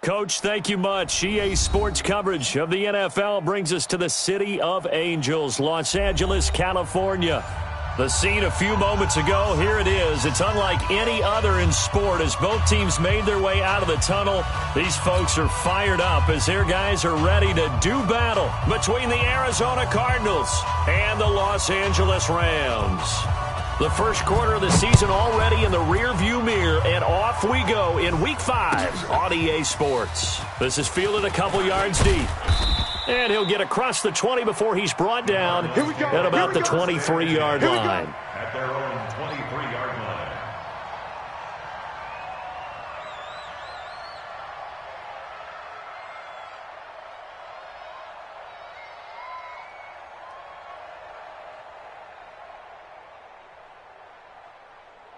Coach. Thank you much. EA Sports coverage of the NFL brings us to the City of Angels, Los Angeles, California. The scene a few moments ago, here it is. It's unlike any other in sport as both teams made their way out of the tunnel. These folks are fired up as their guys are ready to do battle between the Arizona Cardinals and the Los Angeles Rams. The first quarter of the season already in the rearview mirror, and off we go in Week 5 on EA Sports. This is fielded a couple yards deep. And he'll get across the 20 before he's brought down at about the 23-yard line. At their own 23-yard line.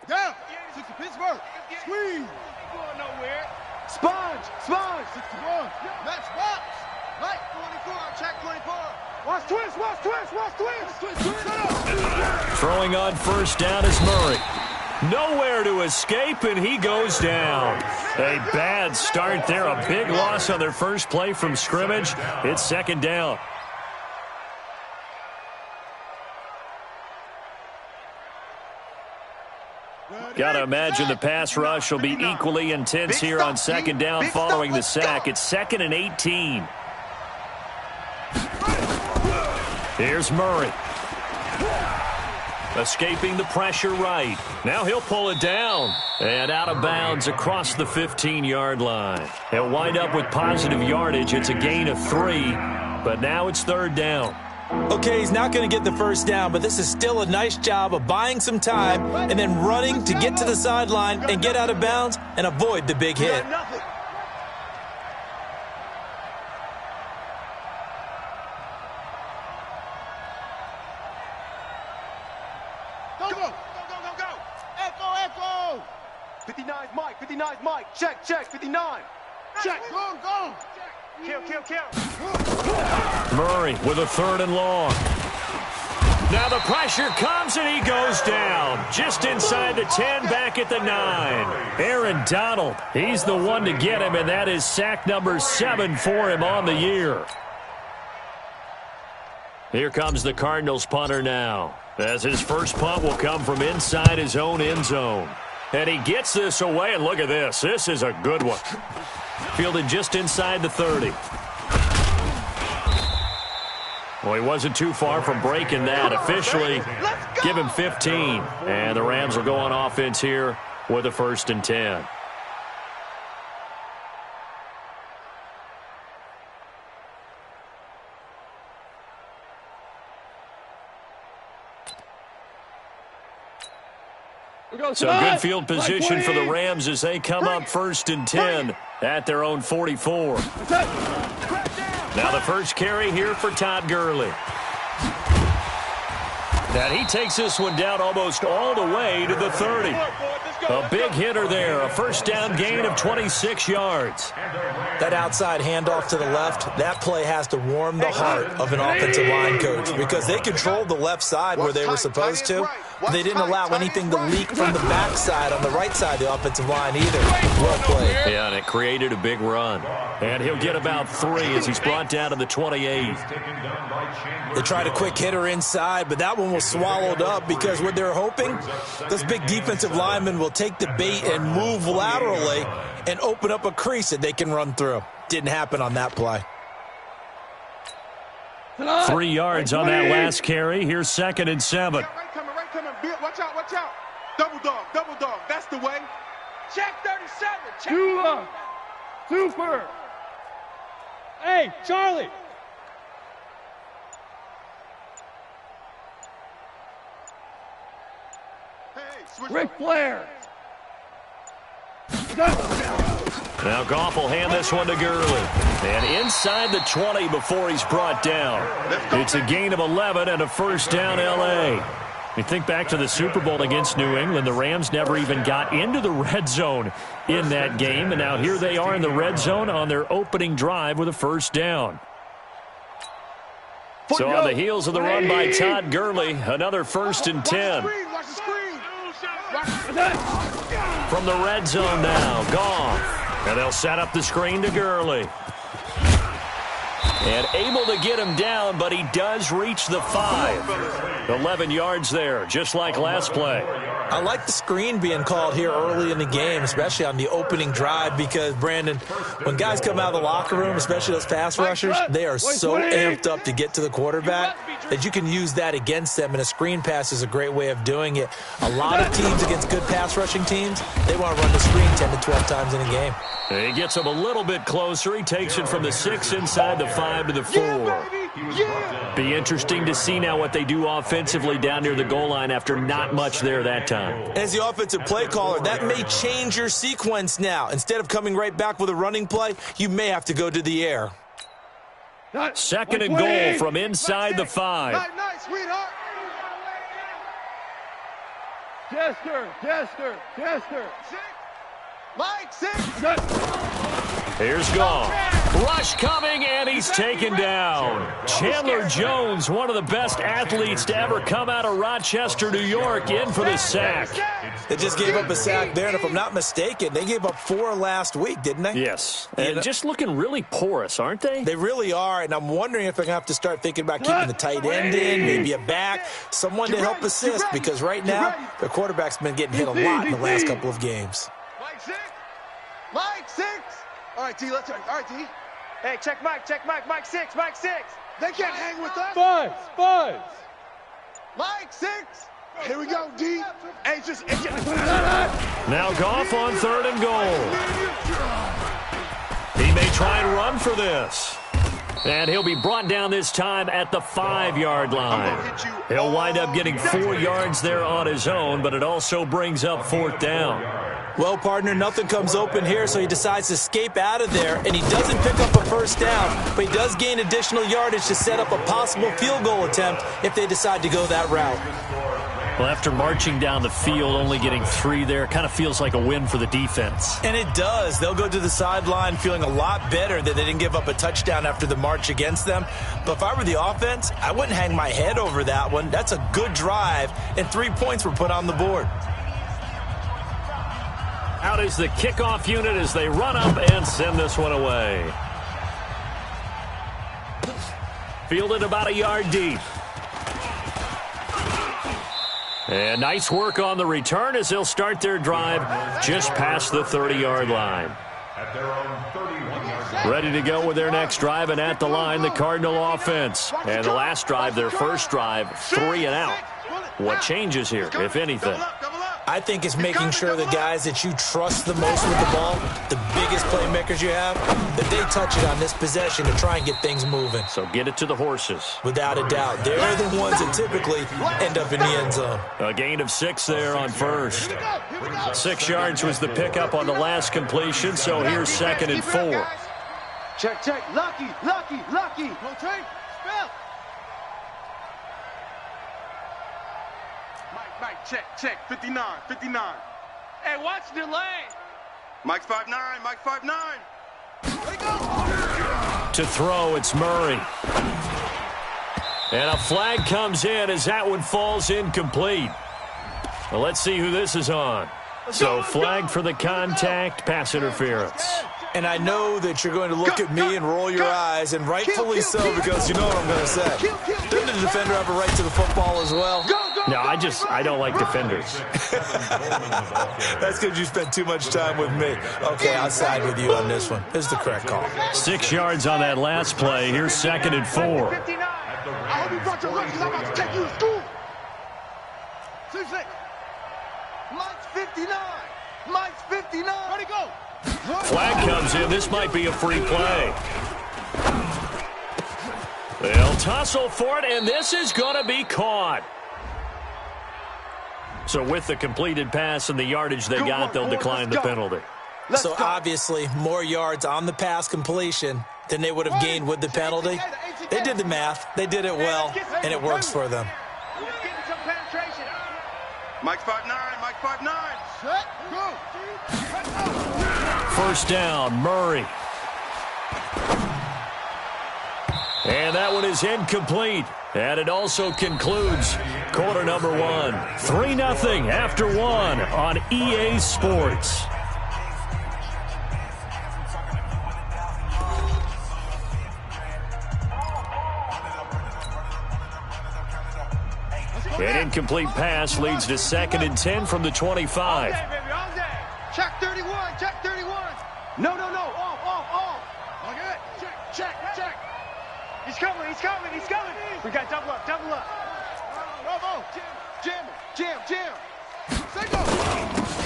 Down. 60 Pittsburgh. Squeeze. Going nowhere. Sponge. 61. Match box. Right. 24. Check 24. Watch twist. Throwing on first down is Murray. Nowhere to escape, and he goes down. A bad start there. A big loss on their first play from scrimmage. It's second down. Got to imagine the pass rush will be equally intense here on second down following the sack. It's 2nd and 18. Here's Murray. Escaping the pressure right. Now he'll pull it down. And out of bounds across the 15-yard line. He'll wind up with positive yardage. It's a gain of 3. But now it's third down. Okay, he's not going to get the first down, but this is still a nice job of buying some time and then running to get to the sideline and get out of bounds and avoid the big hit. Go. Echo. 59's Mike. Check. 59. Check. Go. Kill. Murray with a 3rd and long. Now the pressure comes and he goes down. Just inside the 10, back at the 9. Aaron Donald, he's the one to get him, and that is sack number 7 for him on the year. Here comes the Cardinals punter now, as his first punt will come from inside his own end zone. And he gets this away, and look at this. This is a good one. Fielded just inside the 30. Well, he wasn't too far from breaking that. Officially, give him 15. And the Rams will go on offense here with a 1st and 10. So good field position for the Rams as they come up 1st and 10 at their own 44. Now the first carry here for Todd Gurley. And he takes this one down almost all the way to the 30. A big hitter there, a first down gain of 26 yards. That outside handoff to the left, that play has to warm the heart of an offensive line coach because they controlled the left side where they were supposed to. They didn't allow anything to leak from the backside on the right side of the offensive line either. Well played. Yeah, and it created a big run. And he'll get about 3 as he's brought down to the 28. They tried a quick hitter inside, but that one was swallowed up because what they're hoping, those big defensive linemen will take the bait and move laterally and open up a crease that they can run through. Didn't happen on that play. 3 yards on that last carry. Here's 2nd and 7. Right coming. Watch out. Double dog. That's the way. Check 37. Check. Super. Hey, Charlie. Ric Flair. Now Goff will hand this one to Gurley. And inside the 20 before he's brought down. It's a gain of 11 and a first down L.A. You think back to the Super Bowl against New England, the Rams never even got into the red zone in that game. And now here they are in the red zone on their opening drive with a first down. So on the heels of the run by Todd Gurley, another 1st and 10. From the red zone now, Goff. And they'll set up the screen to Gurley. And able to get him down, but he does reach the 5. 11 yards there, just like last play. I like the screen being called here early in the game, especially on the opening drive, because, Brandon, when guys come out of the locker room, especially those pass rushers, they are so amped up to get to the quarterback that you can use that against them, and a screen pass is a great way of doing it. A lot of teams against good pass rushing teams, they want to run the screen 10 to 12 times in a game. He gets him a little bit closer. He takes it from the 6 inside the 5 to the 4. Be interesting to see now what they do offensively down near the goal line after not much there that time. As the offensive play caller, that may change your sequence now. Instead of coming right back with a running play, you may have to go to the air. Second and goal from inside the 5. Nice, sweetheart. Chester. Mike, 6. Here's Goff. Rush coming, and he's taken down. Chandler Jones, one of the best athletes to ever come out of Rochester, New York, in for the sack. They just gave up a sack there, and if I'm not mistaken, they gave up 4 last week, didn't they? Yes, and just looking really porous, aren't they? They really are, and I'm wondering if they're going to have to start thinking about keeping the tight end in, maybe a back, someone to help assist, because right now, their quarterback's been getting hit a lot in the last couple of games. Mike, 6. All right, T, let's turn. All right, T. Hey, check Mike, Mike 6. They can't hang with us. Buzz. Mike, 6. Here we go, D. Hey, just. Now Goff on 3rd and goal. He may try and run for this. And he'll be brought down this time at the 5-yard line. He'll wind up getting 4 yards there on his own, but it also brings up 4th down. Well, partner, nothing comes open here, so he decides to escape out of there, and he doesn't pick up a first down, but he does gain additional yardage to set up a possible field goal attempt if they decide to go that route. Well, after marching down the field, only getting 3 there, kind of feels like a win for the defense. And it does. They'll go to the sideline feeling a lot better that they didn't give up a touchdown after the march against them. But if I were the offense, I wouldn't hang my head over that one. That's a good drive, and 3 points were put on the board. Out is the kickoff unit as they run up and send this one away. Fielded about a yard deep. And nice work on the return as they'll start their drive just past the 30-yard line. At their own 31-yard line. Ready to go with their next drive, and at the line, the Cardinal offense. And the last drive, their first drive, 3 and out. What changes here, if anything? I think it's making sure the guys that you trust the most with the ball, the biggest playmakers you have, that they touch it on this possession to try and get things moving. So get it to the horses. Without a doubt. They're the ones that typically end up in the end zone. A gain of 6 there on first. 6 yards was the pickup on the last completion, so here's 2nd and 4. Check. Lucky. Rotate. Spell. Mike, check. 59. Hey, watch the lane. Mike's 5'9", Mike's 5'9". Let it go. To throw, it's Murray. And a flag comes in as that one falls incomplete. Well, let's see who this is on. So flag for the contact, pass interference. And I know that you're going to look at me and roll your eyes, and rightfully so, because you know what I'm going to say. Doesn't the defender have a right to the football as well? No, I don't like defenders. That's because you spent too much time with me. Okay, I'll side with you on this one. This is the correct call. 6 yards on that last play. Here's 2nd and 4. I hope you brought your lunch because I'm about to take you to school. 6. Mike's 59. Mike's 59. Where'd he go? Flag comes in. This might be a free play. They'll tussle for it, and this is going to be caught. So with the completed pass and the yardage they got, they'll decline the penalty. So obviously, more yards on the pass completion than they would have gained with the penalty. They did the math. They did it well, and it works for them. Mike's 5'9", Mike's 5'9". Set, go. First down, Murray. And that one is incomplete. And it also concludes quarter number 1. 3-0 after 1 on EA Sports. An incomplete pass leads to 2nd and 10 from the 25. Check 31, check 31. No, off. Okay, check. He's coming. We got double up. Bravo. Jam. Single.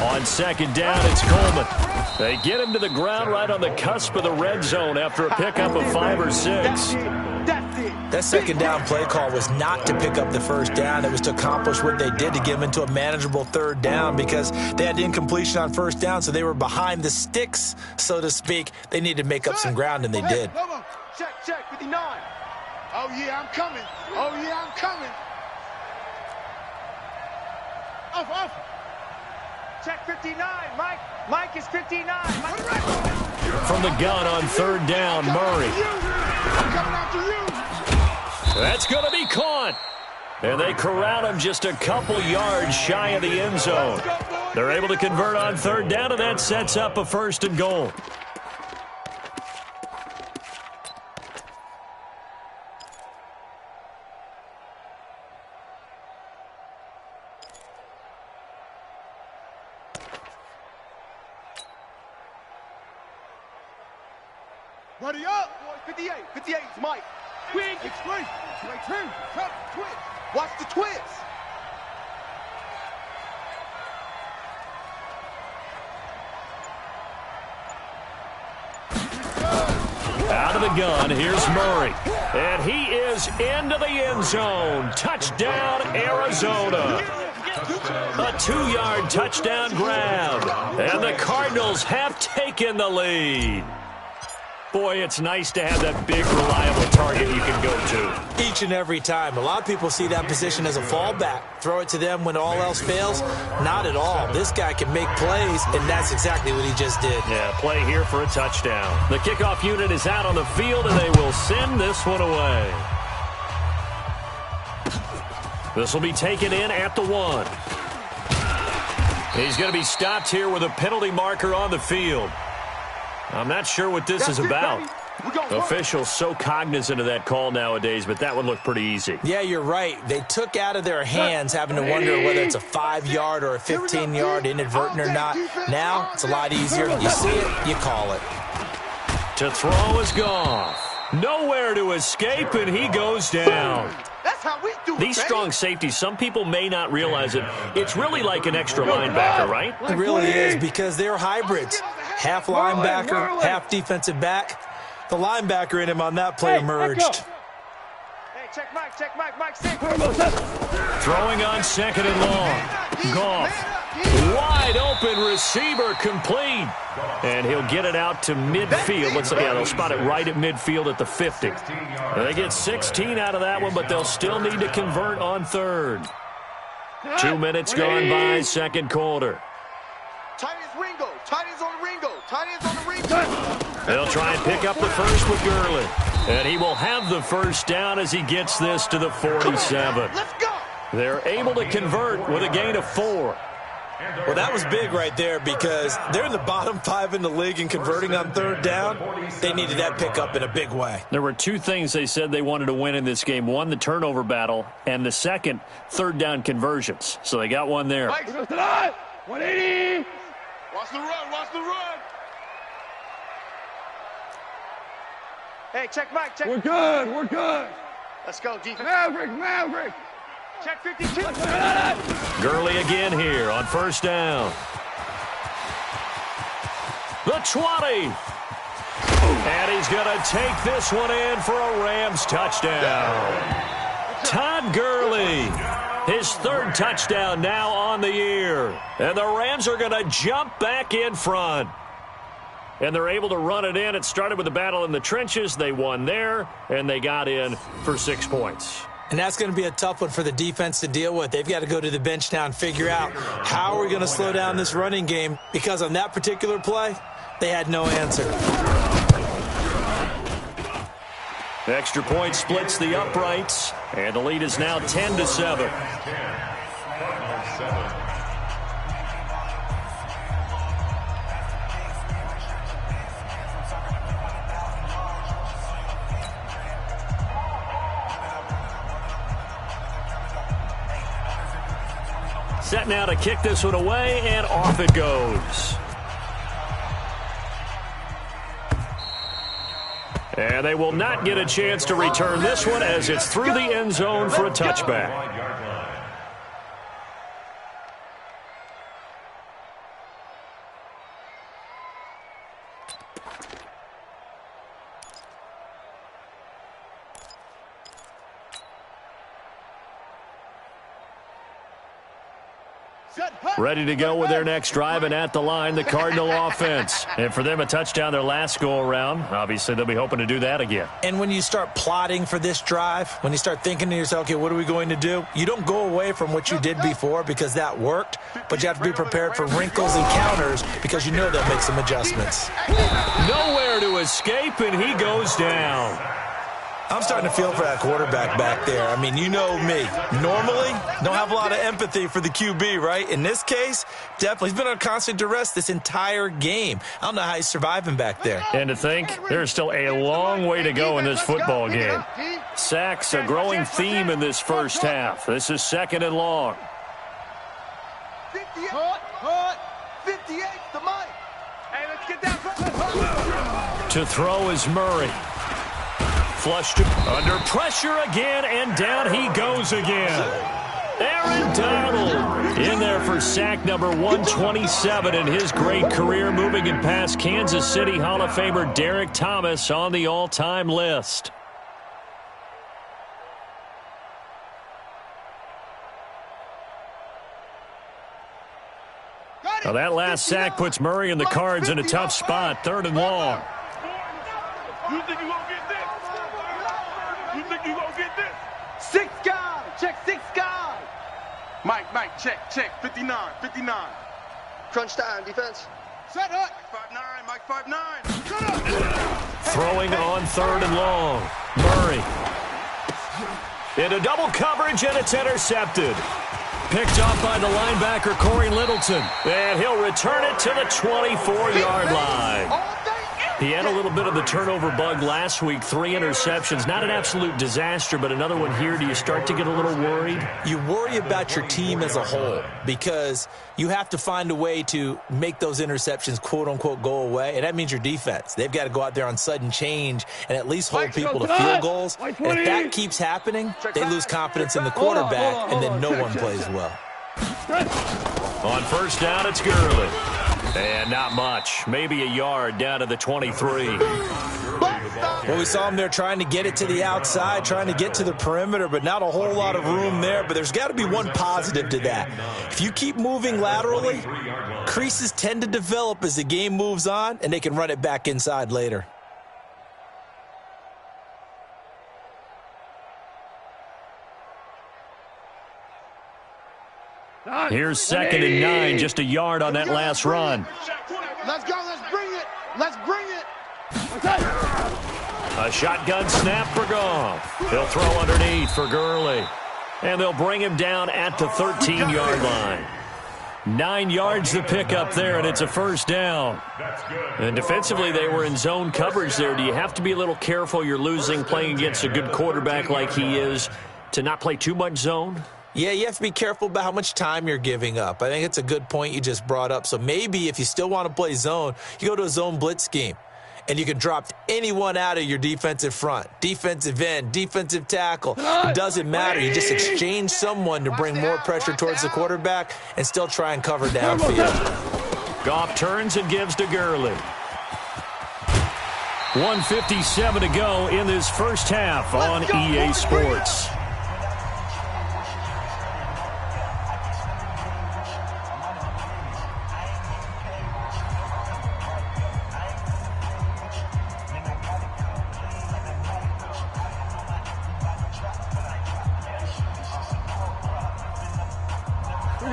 On 2nd down, it's Coleman. They get him to the ground right on the cusp of the red zone after a pickup of 5 or 6. That's it. That 2nd down play call was not to pick up the 1st down. It was to accomplish what they did to get them into a manageable 3rd down because they had incompletion on 1st down, so they were behind the sticks, so to speak. They needed to make up some ground, and they did. Check 59. Oh, yeah, I'm coming. Off. Check 59. Mike is 59. From the gun on 3rd down, Murray. I'm coming after you. That's going to be caught. And they corral him just a couple yards shy of the end zone. They're able to convert on 3rd down, and that sets up a 1st and goal. Ready up. 58 is Mike. Explain. Turn. Twist. Watch the twist. Out of the gun, here's Murray. And he is into the end zone. Touchdown, Arizona. A 2-yard touchdown grab. And the Cardinals have taken the lead. Boy, it's nice to have that big, reliable target you can go to. Each and every time. A lot of people see that position as a fallback. Throw it to them when all else fails. Not at all. This guy can make plays, and that's exactly what he just did. Yeah, play here for a touchdown. The kickoff unit is out on the field, and they will send this one away. This will be taken in at the 1. He's going to be stopped here with a penalty marker on the field. I'm not sure what this is about. Officials so cognizant of that call nowadays, but that would look pretty easy. Yeah, you're right. They took out of their hands having to wonder whether it's a 5-yard or a 15-yard inadvertent or not. Now, it's a lot easier. You see it, you call it. To throw is Goff. Nowhere to escape, and he goes down. That's how we do it. These strong safeties, some people may not realize it. It's really like an extra linebacker, right? It really is because they're hybrids. Half linebacker, half defensive back. The linebacker in him on that play emerged. Hey, check Mike 6. Throwing on 2nd and long. Goff. Wide open receiver complete. And he'll get it out to midfield. They'll spot it right at midfield at the 50. They get 16 out of that one, but they'll still need to convert on 3rd. 2 minutes gone by, 2nd quarter. Tight ends Ringo. Tight ends on the Ringo. They'll try and pick up the 1st with Gurley. And he will have the 1st down as he gets this to the 47. Let's go. They're able to convert with a gain of 4. Well, that was big right there because they're in the bottom 5 in the league in converting on 3rd down. They needed that pickup in a big way. There were 2 things they said they wanted to win in this game. One, the turnover battle, and the second, 3rd down conversions. So they got one there. 180. Watch the run. Hey, check Mike. We're good. Let's go, defense. Maverick. Check 52. Gurley again here on 1st down. The 20. And he's going to take this one in for a Rams touchdown. Todd Gurley, his 3rd touchdown now on the year. And the Rams are going to jump back in front. And they're able to run it in. It started with a battle in the trenches. They won there, and they got in for 6 points. And that's going to be a tough one for the defense to deal with. They've got to go to the bench now and figure out how are we going to slow down this running game, because on that particular play, they had no answer. The extra point splits the uprights, and the lead is now 10-7. set now to kick this one away, and off it goes. And they will not get a chance to return this one as it's through the end zone for a touchback. Ready to go with their next drive, and at the line, the Cardinal offense. And for them, a touchdown their last go-around. Obviously, they'll be hoping to do that again. And when you start plotting for this drive, when you start thinking to yourself, okay, what are we going to do? You don't go away from what you did before because that worked, but you have to be prepared for wrinkles and counters because you know they'll make some adjustments. Nowhere to escape, and he goes down. I'm starting to feel for that quarterback back there. I mean, you know me. Normally, don't have a lot of empathy for the QB, right? In this case, definitely. He's been on constant duress this entire game. I don't know how he's surviving back there. And to think, there's still a long way to go in this football game. Sacks, a growing theme in this first half. This is 2nd and long. 58, the mic. Hey, let's get that. To throw is Murray. Flushed under pressure again, and down he goes again. Aaron Donald in there for sack number 127 in his great career, moving it past Kansas City Hall of Famer Derek Thomas on the all-time list. Now that last sack puts Murray and the Cards in a tough spot, 3rd and long. You think you gonna get this? You think you gonna get this? 6 guy. Check 6 guy. Mike, check. 59. Crunch time, defense. Set up. Mike 5'9". Shut up. Throwing on 3rd and long. Murray. Into double coverage, and it's intercepted. Picked off by the linebacker, Corey Littleton. And he'll return it to the 24-yard line. He had a little bit of the turnover bug last week, 3 interceptions. Not an absolute disaster, but another one here. Do you start to get a little worried? You worry about your team as a whole because you have to find a way to make those interceptions, quote-unquote, go away, and that means your defense. They've got to go out there on sudden change and at least hold people to field goals. And if that keeps happening, they lose confidence in the quarterback, and then no one plays well. On first down, it's Gurley. And not much. Maybe a yard down to the 23. Well, we saw him there trying to get it to the outside, trying to get to the perimeter, but not a whole lot of room there. But there's got to be one positive to that. If you keep moving laterally, creases tend to develop as the game moves on, and they can run it back inside later. Here's 2nd and 9, just a yard on that last run. Let's go. Let's bring it. A shotgun snap for Goff. He'll throw underneath for Gurley. And they'll bring him down at the 13-yard line. 9 yards to pick up there, and it's a first down. And defensively, they were in zone coverage there. Do you have to be a little careful? You're losing, playing against a good quarterback like he is, to not play too much zone? Yeah, you have to be careful about how much time you're giving up. I think it's a good point you just brought up. So maybe if you still want to play zone, you go to a zone blitz scheme. And you can drop anyone out of your defensive front. Defensive end, defensive tackle. It doesn't matter. You just exchange someone to bring more pressure towards the quarterback and still try and cover downfield. Goff turns and gives to Gurley. 1:57 to go in this first half on EA Sports.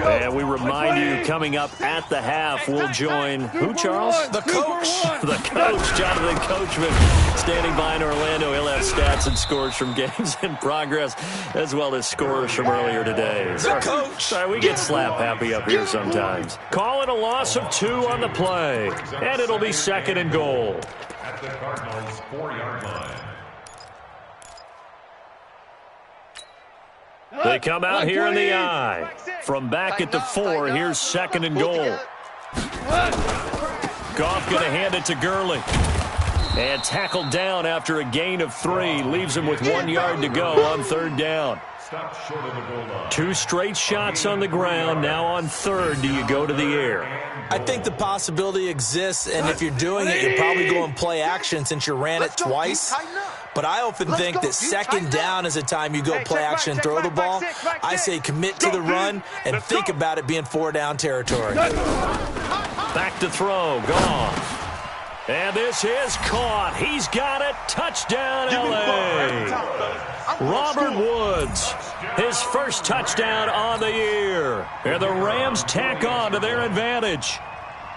And we remind you, coming up at the half, we'll join who, Charles? The coach. The coach, Jonathan Coachman, standing by in Orlando. He'll have stats and scores from games in progress, as well as scores from earlier today. The coach. Sorry, we get slap happy up here sometimes. Call it a loss of 2 on the play, and it'll be 2nd and goal. At the Cardinals' 4-yard line. They come out here in the I. From back at the 4, here's 2nd and goal. Goff going to hand it to Gurley. And tackled down after a gain of 3. Leaves him with 1 yard to go on 3rd down. Stop short of the goal line. 2 straight shots on the ground. Now on 3rd, do you go to the air? I think the possibility exists, and if you're doing it, you're probably going play action since you ran it twice. But I often think that 2nd down is a time you go play action and throw the ball. I say commit to the run and think about it being 4-down territory. Back to throw. Goff. And this is caught. He's got it. Touchdown, L.A. Robert Woods, his first touchdown on the year. And the Rams tack on to their advantage.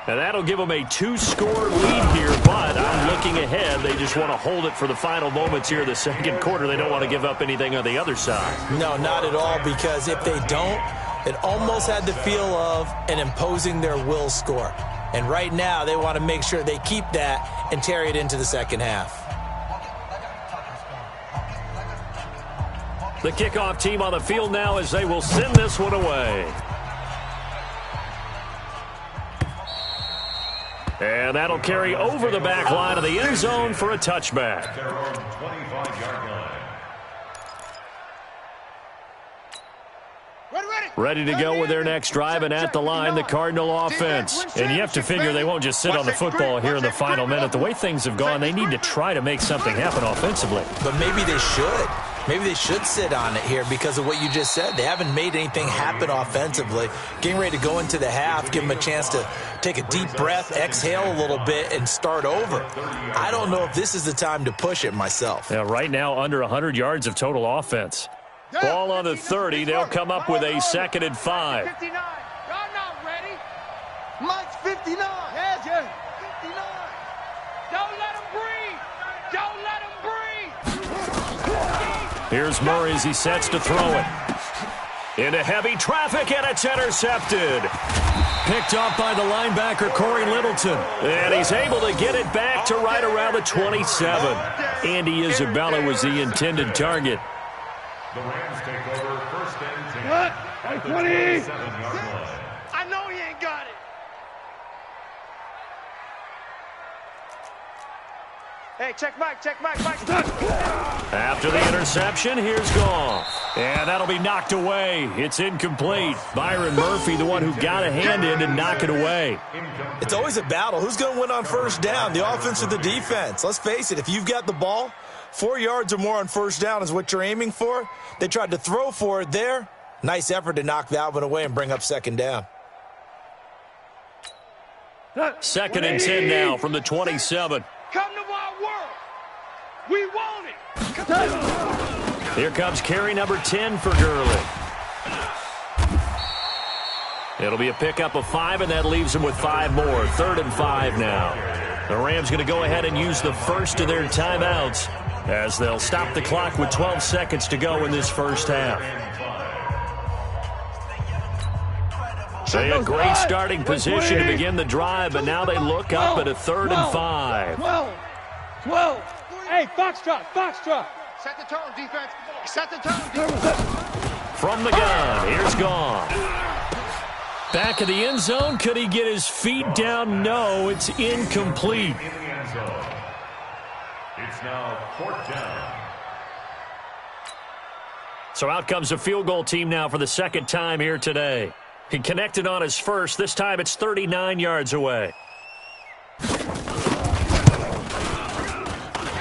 And that'll give them a 2-score lead here, but I'm looking ahead. They just want to hold it for the final moments here in the 2nd quarter. They don't want to give up anything on the other side. No, not at all, because if they don't, it almost had the feel of an imposing their will score. And right now, they want to make sure they keep that and carry it into the 2nd half. The kickoff team on the field now as they will send this one away. And that'll carry over the back line of the end zone for a touchback. Their own 25-yard line. Ready to go with their next drive, and at the line, the Cardinal offense. And you have to figure they won't just sit on the football here in the final minute. The way things have gone, they need to try to make something happen offensively. But maybe they should. Maybe they should sit on it here because of what you just said. They haven't made anything happen offensively. Getting ready to go into the half, give them a chance to take a deep breath, exhale a little bit, and start over. I don't know if this is the time to push it myself. Yeah, right now, under 100 yards of total offense. Ball on the 30. They'll come up with a 2nd and 5. 59. Y'all not ready. Mike's 59. Yeah. 59. Don't let him breathe. Don't let him breathe. Here's Murray as he sets to throw it. Into heavy traffic, and it's intercepted. Picked up by the linebacker, Corey Littleton. And he's able to get it back to right around the 27. Andy Isabella was the intended target. The Rams take over 1st and 10. What? At the 20. 27-yard line. I know he ain't got it. Hey, check Mike. After the interception, here's Goff. And that'll be knocked away. It's incomplete. Byron Murphy, the one who got a hand in to knock it away. It's always a battle. Who's going to win on 1st down, the offense or the defense? Let's face it, if you've got the ball, 4 yards or more on 1st down is what you're aiming for. They tried to throw for it there. Nice effort to knock that one away and bring up 2nd down. 2nd and 10 now from the 27. Come to our world. We want it. Here comes carry number 10 for Gurley. It'll be a pickup of 5, and that leaves them with 5 more. 3rd and 5 now. The Rams going to go ahead and use the first of their timeouts as they'll stop the clock with 12 seconds to go in this 1st half. They had a great starting position to begin the drive, but now they look up at a 3rd and 5. 12. Hey, Foxtrot. Set the tone, defense. Set the tone, defense. From the gun, here's Goff. Back of the end zone, could he get his feet down? No, it's incomplete. In the end zone. It's now 4th down. So out comes the field goal team now for the 2nd time here today. He connected on his first. This time it's 39 yards away.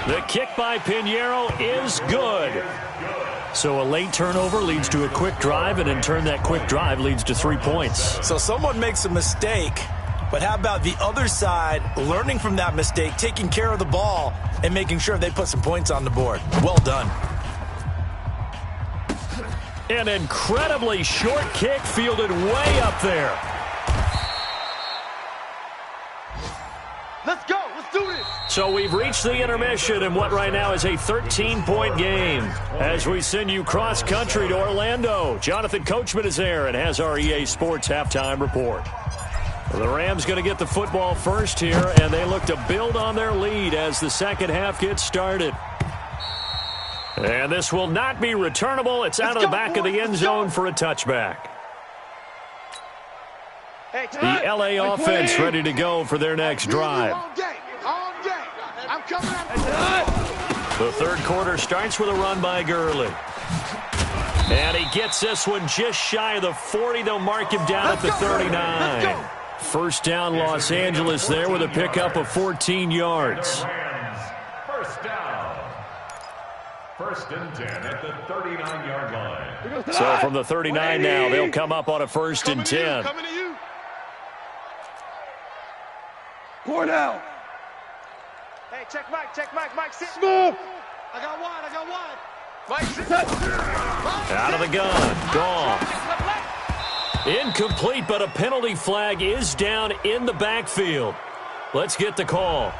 The kick by Pinheiro is good. So a late turnover leads to a quick drive, and in turn that quick drive leads to 3 points. So someone makes a mistake, but how about the other side learning from that mistake, taking care of the ball, and making sure they put some points on the board? Well done. An incredibly short kick fielded way up there. Let's go. Let's do this. So we've reached the intermission in what right now is a 13-point game. As we send you cross-country to Orlando, Jonathan Coachman is there and has our EA Sports halftime report. The Rams going to get the football first here, and they look to build on their lead as the 2nd half gets started. And this will not be returnable. It's out of the back of the end zone for a touchback. The LA offense ready to go for their next drive. The third quarter starts with a run by Gurley. And he gets this one just shy of the 40. They'll mark him down at the 39. First down, Los Angeles there with a pickup of 14 yards. First down. First and 10 at the 39-yard line. So from the 39 now, they'll come up on a first and 10. Coming to you. Cornell. Hey, check Mike, Mike, sit. Smooth. I got one. Mike, sit. Out of the gun, gone. Incomplete, but a penalty flag is down in the backfield. Let's get the call.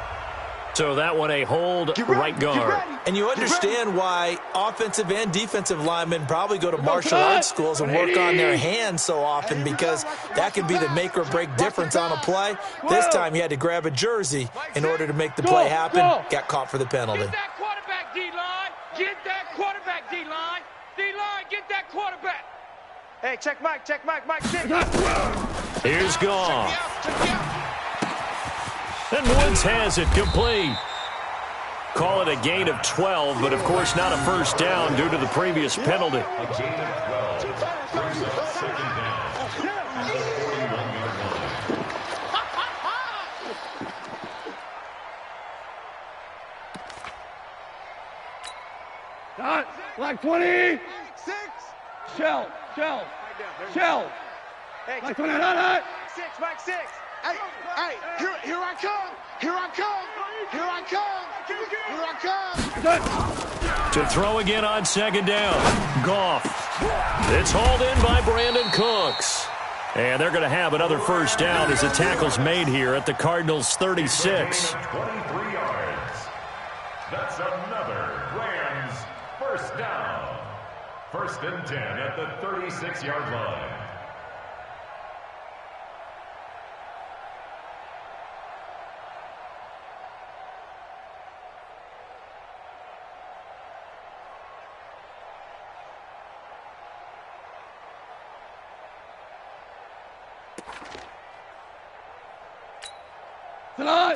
So that one a hold right guard. And you understand why offensive and defensive linemen probably go to martial arts schools and work on their hands so often, because that can be the make or break difference on a play. This time he had to grab a jersey in order to make the play happen. Got caught for the penalty. Get that quarterback, D-line. Get that quarterback, D-line. D-line, get that quarterback. Hey, check Mike, Mike, sit. Here's Goff. And Woods has it complete. Call it a gain of 12, but of course not a first down due to the previous penalty. A gain of 12. Brings up second down. At the 41-yard line. Dot. Like 20. 6. Shell. Hey, Like 20. Dot. Mike, 6. Hey, here I come. To throw again on second down. Goff. It's hauled in by Brandon Cooks. And they're going to have another first down as the tackle's made here at the Cardinals' 36. 23 yards. That's another Rams first down. First and 10 at the 36-yard line.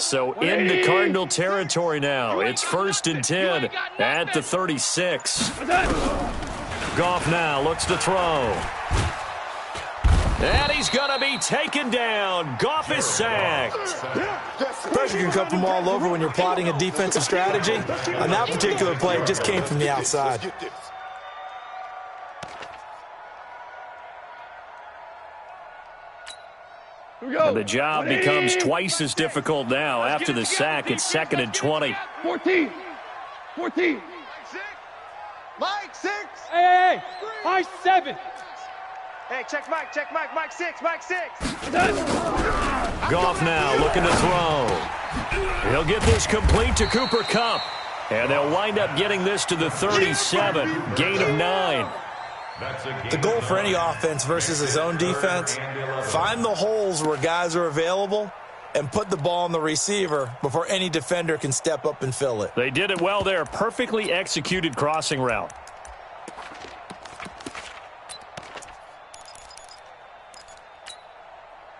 So into Cardinal territory now. It's first and 10 at the 36. Goff now looks to throw. And he's going to be taken down. Goff is sacked. Pressure can come from all over when you're plotting a defensive strategy. On that particular play, it just came from the outside. And the job becomes twice as difficult now. After the sack, it's second and 20. 14. Mike, 6. Hey. High 7. Hey, check Mike, 6. Goff now looking to throw. He'll get this complete to Cooper Kupp. And they'll wind up getting this to the 37. Gain of 9. The goal for any offense versus his own defense, find the holes where guys are available and put the ball on the receiver before any defender can step up and fill it. They did it well there. Perfectly executed crossing route.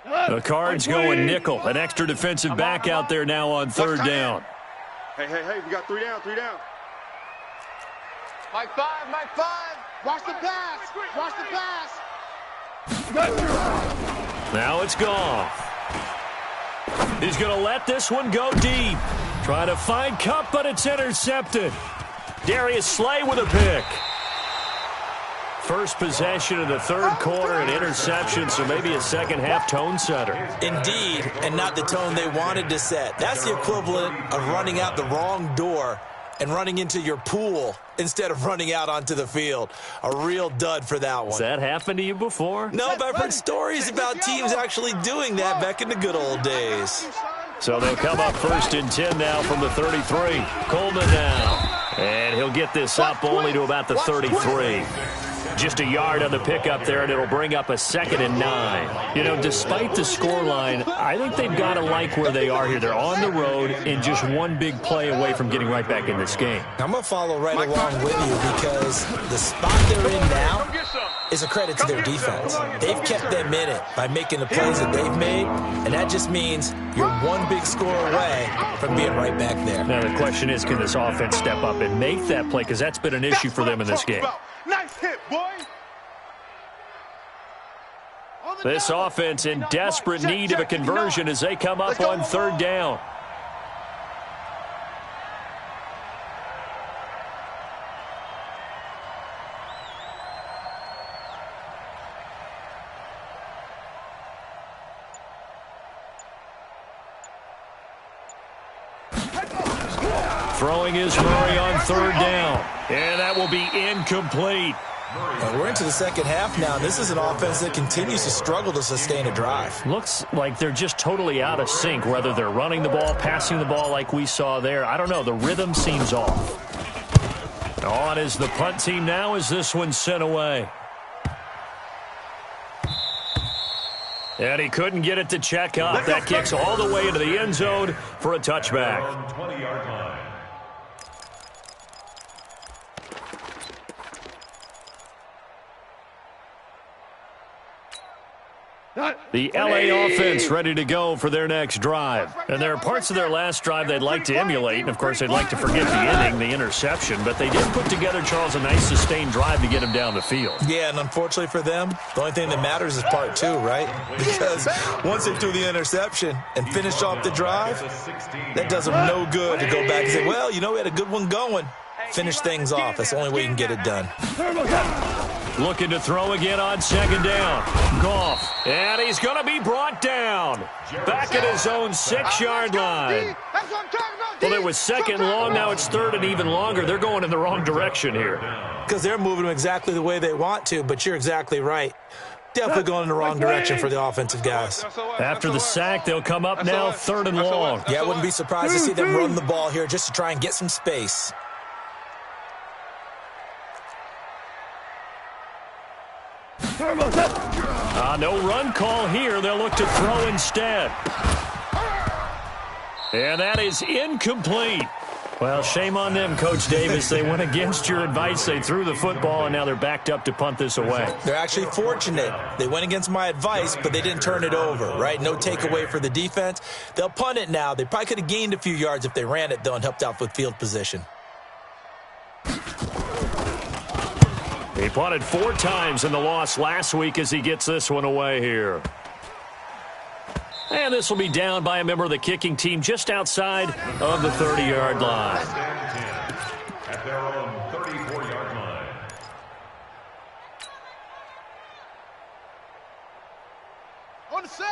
The Cards going nickel. An extra defensive back out there now on third down. Hey, we got 3 down. Mike 5. Watch the pass. Now it's Goff. He's going to let this one go deep. Trying to find Kupp, but it's intercepted. Darius Slay with a pick. First possession of the third quarter, an interception, so maybe a second-half tone setter. Indeed, and not the tone they wanted to set. That's the equivalent of running out the wrong door and running into your pool instead of running out onto the field. A real dud for that one. Has that happened to you before? No, but I've heard stories about teams actually doing that back in the good old days. So they'll come up first and 10 now from the 33. Coleman now. And he'll get this up only to about the 33. Just a yard on the pickup there, and it'll bring up a 2nd and 9. You know, despite the scoreline, I think they've got to like where they are here. They're on the road and just one big play away from getting right back in this game. I'm going to follow right along with you because the spot they're in now is a credit to their defense. They've kept them in it by making the plays that they've made, and that just means you're one big score away from being right back there. Now, the question is, can this offense step up and make that play? Because that's been an issue for them in this game. Nice hit, boy. This offense in desperate need of a conversion as they come up on 3rd down. Throwing is Murray on 3rd down. And that will be incomplete. We're into the second half now. This is an offense that continues to struggle to sustain a drive. Looks like they're just totally out of sync, whether they're running the ball, passing the ball like we saw there. I don't know. The rhythm seems off. On is the punt team now as this one's sent away. And he couldn't get it to check up. That kicks all the way into the end zone for a touchback. 20-yard line. The LA offense ready to go for their next drive. And there are parts of their last drive they'd like to emulate. And, of course, they'd like to forget the ending, the interception. But they did put together, Charles, a nice sustained drive to get him down the field. Yeah, and unfortunately for them, the only thing that matters is part 2, right? Because once they threw the interception and finished off the drive, that does them no good to go back and say, well, you know, we had a good one going. Finish things off. That's the only way you can get it done. Looking to throw again on 2nd down. Goff. And he's going to be brought down. Back at his own 6-yard line. Well, it was 2nd long. Now it's 3rd and even longer. They're going in the wrong direction here. Because they're moving them exactly the way they want to, but you're exactly right. Definitely going in the wrong direction for the offensive guys. After the sack, they'll come up now 3rd and long. Yeah, I wouldn't be surprised to see them run the ball here just to try and get some space. No run call here. They'll look to throw instead. And that is incomplete. Well, shame on them, Coach Davis. They went against your advice. They threw the football, and now they're backed up to punt this away. They're actually fortunate. They went against my advice, but they didn't turn it over, right? No takeaway for the defense. They'll punt it now. They probably could have gained a few yards if they ran it, though, and helped out with field position. He punted 4 times in the loss last week as he gets this one away here. And this will be down by a member of the kicking team just outside of the 30-yard line. At their own 34-yard line.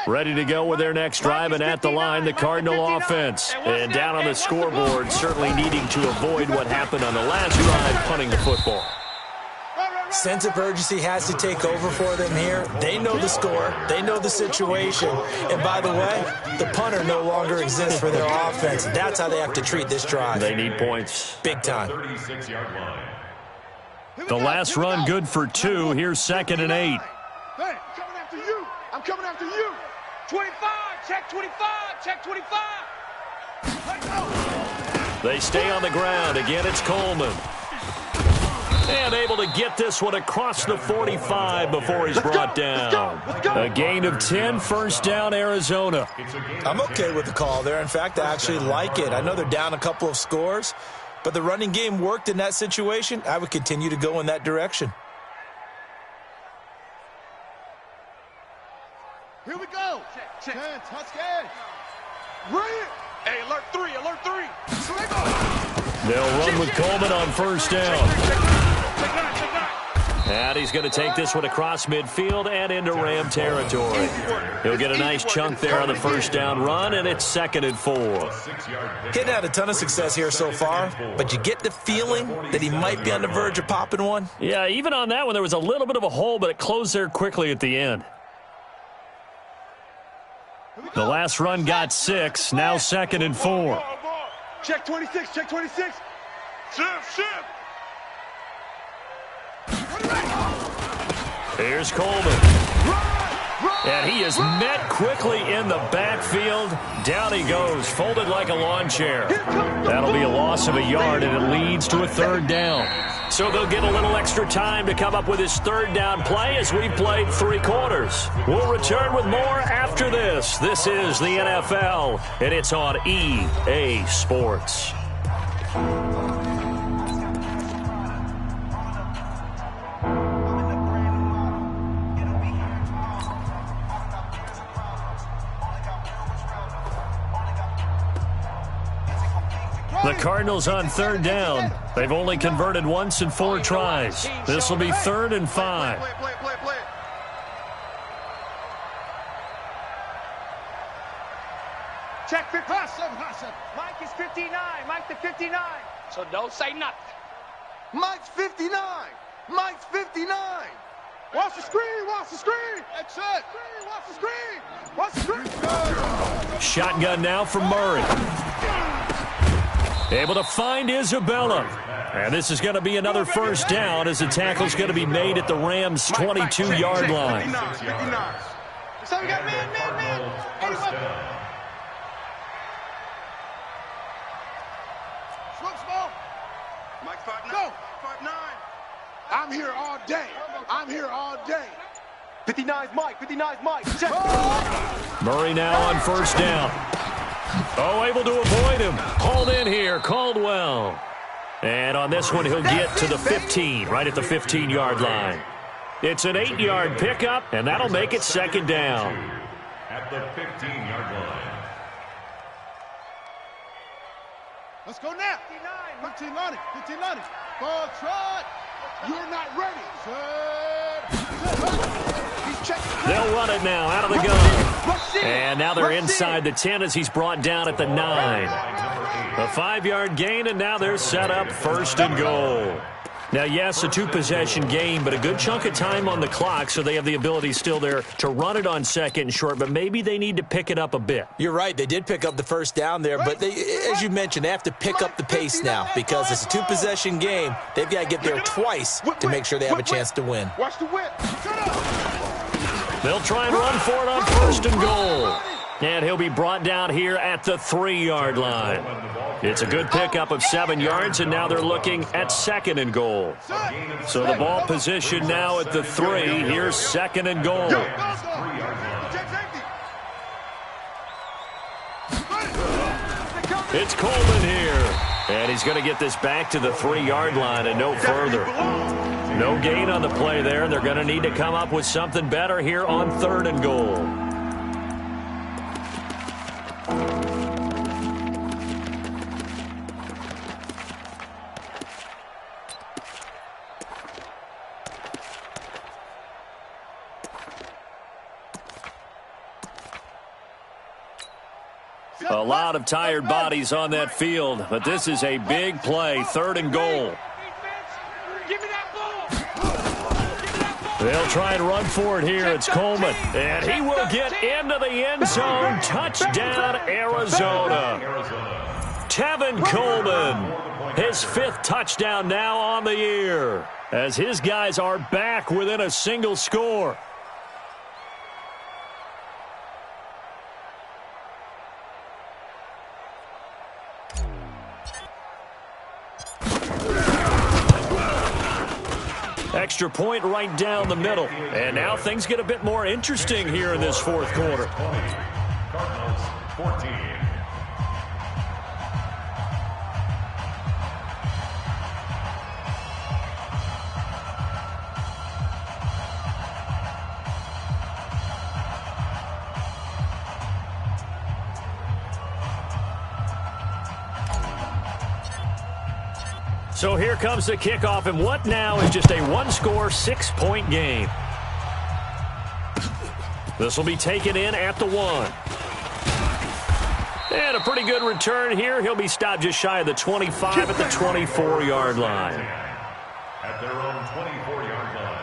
Ready to go with their next drive, and at the line, the Cardinal offense. And down on the scoreboard, certainly needing to avoid what happened on the last drive, punting the football. Sense of urgency has to take over for them here. They know the score. They know the situation. And by the way, the punter no longer exists for their offense. That's how they have to treat this drive. They need points. Big time. 36-yard line. The last run good for 2. Here's 2nd and 8. Hey, I'm coming after you. I'm coming after you. 25. Check 25. Check 25. They stay on the ground. Again, it's Coleman. And able to get this one across the 45 before he's brought down. A gain of 10, 1st down, Arizona. I'm okay with the call there. In fact, I actually like it. I know they're down a couple of scores, but the running game worked in that situation. I would continue to go in that direction. Here we go. Check. Touchdown. Bring it. Hey, alert 3. Alert 3. They'll run with Coleman on 1st down. And he's going to take this one across midfield and into Ram territory. He'll get a nice chunk there on the 1st down run, and it's 2nd and 4. Hitting had a ton of success here so far, but you get the feeling that he might be on the verge of popping one. Yeah, even on that one, there was a little bit of a hole, but it closed there quickly at the end. The last run got 6, now 2nd and 4. Check 26. Check 26. Shift. Here's Coleman. And he is met quickly in the backfield. Down he goes, folded like a lawn chair. That'll be a loss of a yard, and it leads to a third down. So they'll get a little extra time to come up with his third down play as we've played 3 quarters. We'll return with more after this. This is the NFL, and it's on EA Sports. The Cardinals on third down. They've only converted once in 4 tries. This will be 3rd and 5. Play. Check 50. Mike is 59. Mike to 59. So don't say nothing. Mike's 59. Mike's 59. Watch the screen. That's it. Watch the screen. Shotgun now from Murray. Able to find Isabella. And this is going to be another first down as the tackle's going to be made at the Rams' 22-yard line. 59. So we got man. Small. Mike 5'9". Go. 5'9". I'm here all day. 59's Mike. Check. Murray now on first down. Able to avoid him. Hauled in here, Caldwell. And on this one, he'll get to the 15, right at the 15-yard line. It's an 8-yard pickup, and that'll make it second down. At the 15-yard line. Let's go now. 15-90. Ball trot. You're not ready. He's checking. They'll run it now out of the gun. And now they're inside the 10 as he's brought down at the 9. A 5-yard gain, and now they're set up 1st and goal. Now, yes, a 2-possession game, but a good chunk of time on the clock, so they have the ability still there to run it on 2nd and short, but maybe they need to pick it up a bit. You're right. They did pick up the first down there, but as you mentioned, they have to pick up the pace now because it's a 2-possession game. They've got to get there twice to make sure they have a chance to win. Watch the whip. They'll try and run for it on 1st and goal. And he'll be brought down here at the 3-yard line. It's a good pickup of 7 yards, and now they're looking at 2nd and goal. So the ball position now at the 3. Here's 2nd and goal. It's Coleman here. And he's going to get this back to the 3-yard line and no further. No gain on the play there. They're going to need to come up with something better here on 3rd and goal. A lot of tired bodies on that field, but this is a big play, 3rd and goal. They'll try and run for it here. It's Coleman, and he will get into the end zone. Touchdown, Arizona. Tevin Coleman, his 5th touchdown now on the year, as his guys are back within a single score. Extra point right down the middle. And now things get a bit more interesting here in this 4th quarter. Cardinals 14. So here comes the kickoff, and what now is just a 1-score, 6-point game. This will be taken in at the 1. And a pretty good return here. He'll be stopped just shy of the 25 at the 24-yard line. At their own 24-yard line.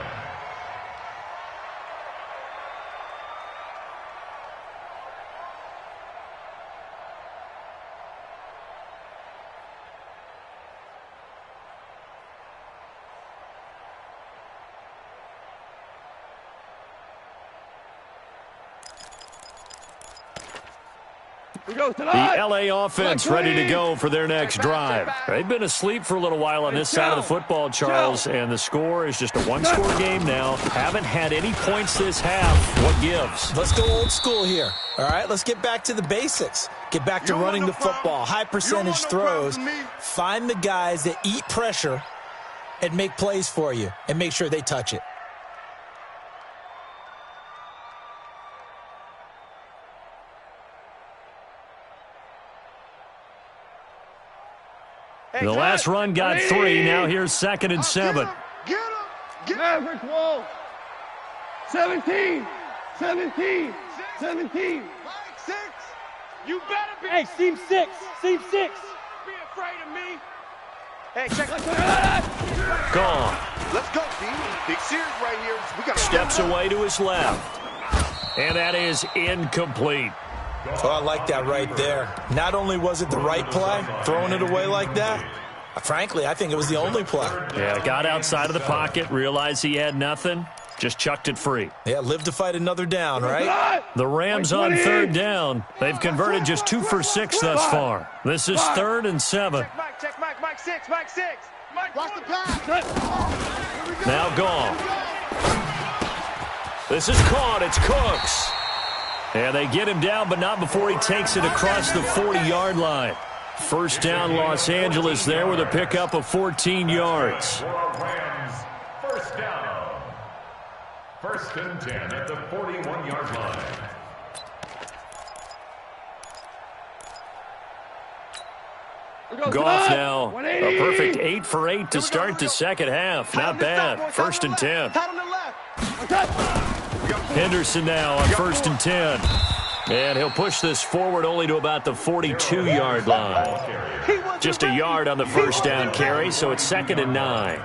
The L.A. offense ready to go for their next drive. They've been asleep for a little while on this side of the football, Charles, and the score is just a one-score game now. Haven't had any points this half. What gives? Let's go old school here. All right, let's get back to the basics. Get back to running the football, high percentage throws. Find the guys that eat pressure and make plays for you and make sure they touch it. The last run got 3. Now here's 2nd and 7. Get him! Maverick wall. 17. 17. 17. 6. You better be. Hey, seam 6. Seam 6. Be afraid of me. Hey, check. Gone. Let's go, D. Big series right here. We got Steps away to his left. And that is incomplete. Oh, I like that right there. Not only was it the right play, throwing it away like that, frankly, I think it was the only play. Yeah, got outside of the pocket, realized he had nothing, just chucked it free. Yeah, live to fight another down, right? The Rams on 3rd down. They've converted just 2 for 6 thus far. This is 3rd and 7. Check Mike 6. Mike 6. Watch the pass. Now gone. This is caught. It's Cooks. And they get him down, but not before he takes it across the 40-yard line. First down, Los Angeles there with a pickup of 14 yards. Rams, first down. 1st and 10 at the 41-yard line. Goff now, a perfect 8 for 8 to start the second half. Not bad. 1st and 10. Henderson now on 1st and 10. And he'll push this forward only to about the 42-yard line. Just a yard on the first down carry, so it's 2nd and 9.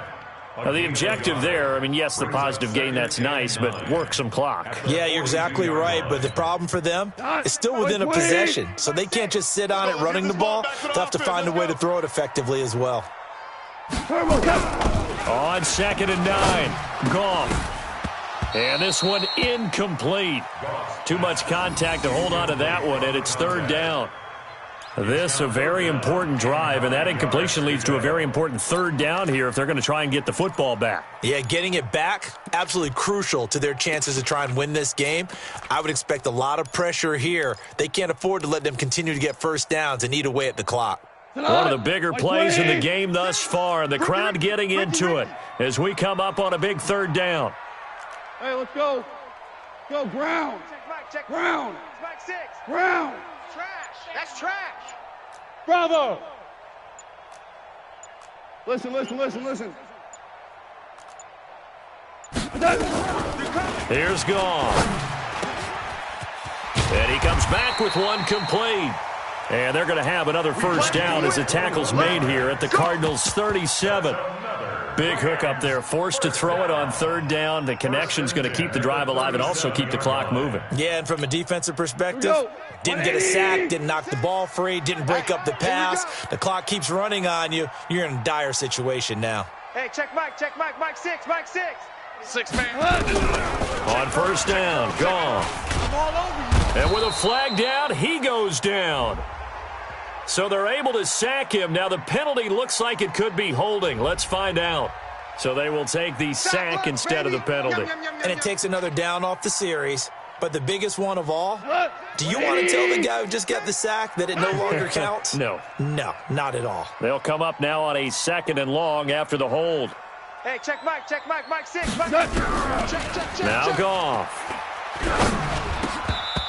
Now, the objective there, I mean, yes, the positive gain, that's nice, but work some clock. Yeah, you're exactly right, but the problem for them is still within a possession, so they can't just sit on it running the ball. They'll have to find a way to throw it effectively as well. On 2nd and 9, Goff. And this one incomplete. Too much contact to hold on to that one, and it's 3rd down. This a very important drive, and that incompletion leads to a very important 3rd down here if they're going to try and get the football back. Yeah, getting it back, absolutely crucial to their chances to try and win this game. I would expect a lot of pressure here. They can't afford to let them continue to get first downs and eat away at the clock. One of the bigger plays in the game thus far, and the crowd getting into it as we come up on a big 3rd down. Hey, let's go. Go, Brown. Check Brown. Mike 6. Brown. Trash. That's trash. Bravo. Listen. Here's Goff. And he comes back with one complete. And they're going to have another first down as the tackle's made here at the Cardinals' 37. Big hook up there, forced to throw it on 3rd down. The connection's going to keep the drive alive and also keep the clock moving. Yeah, and from a defensive perspective, didn't get a sack, didn't knock the ball free, didn't break up the pass. The clock keeps running on you. You're in a dire situation now. Hey, check Mike 6. 6 man. On 1st down, Goff. I'm all over you. And with a flag down, he goes down. So they're able to sack him. Now the penalty looks like it could be holding. Let's find out. So they will take the sack instead of the penalty. And it takes another down off the series. But the biggest one of all, do you want to tell the guy who just got the sack that it no longer counts? No. No, not at all. They'll come up now on a 2nd and long after the hold. Hey, check Mike 6. Check. Now Goff.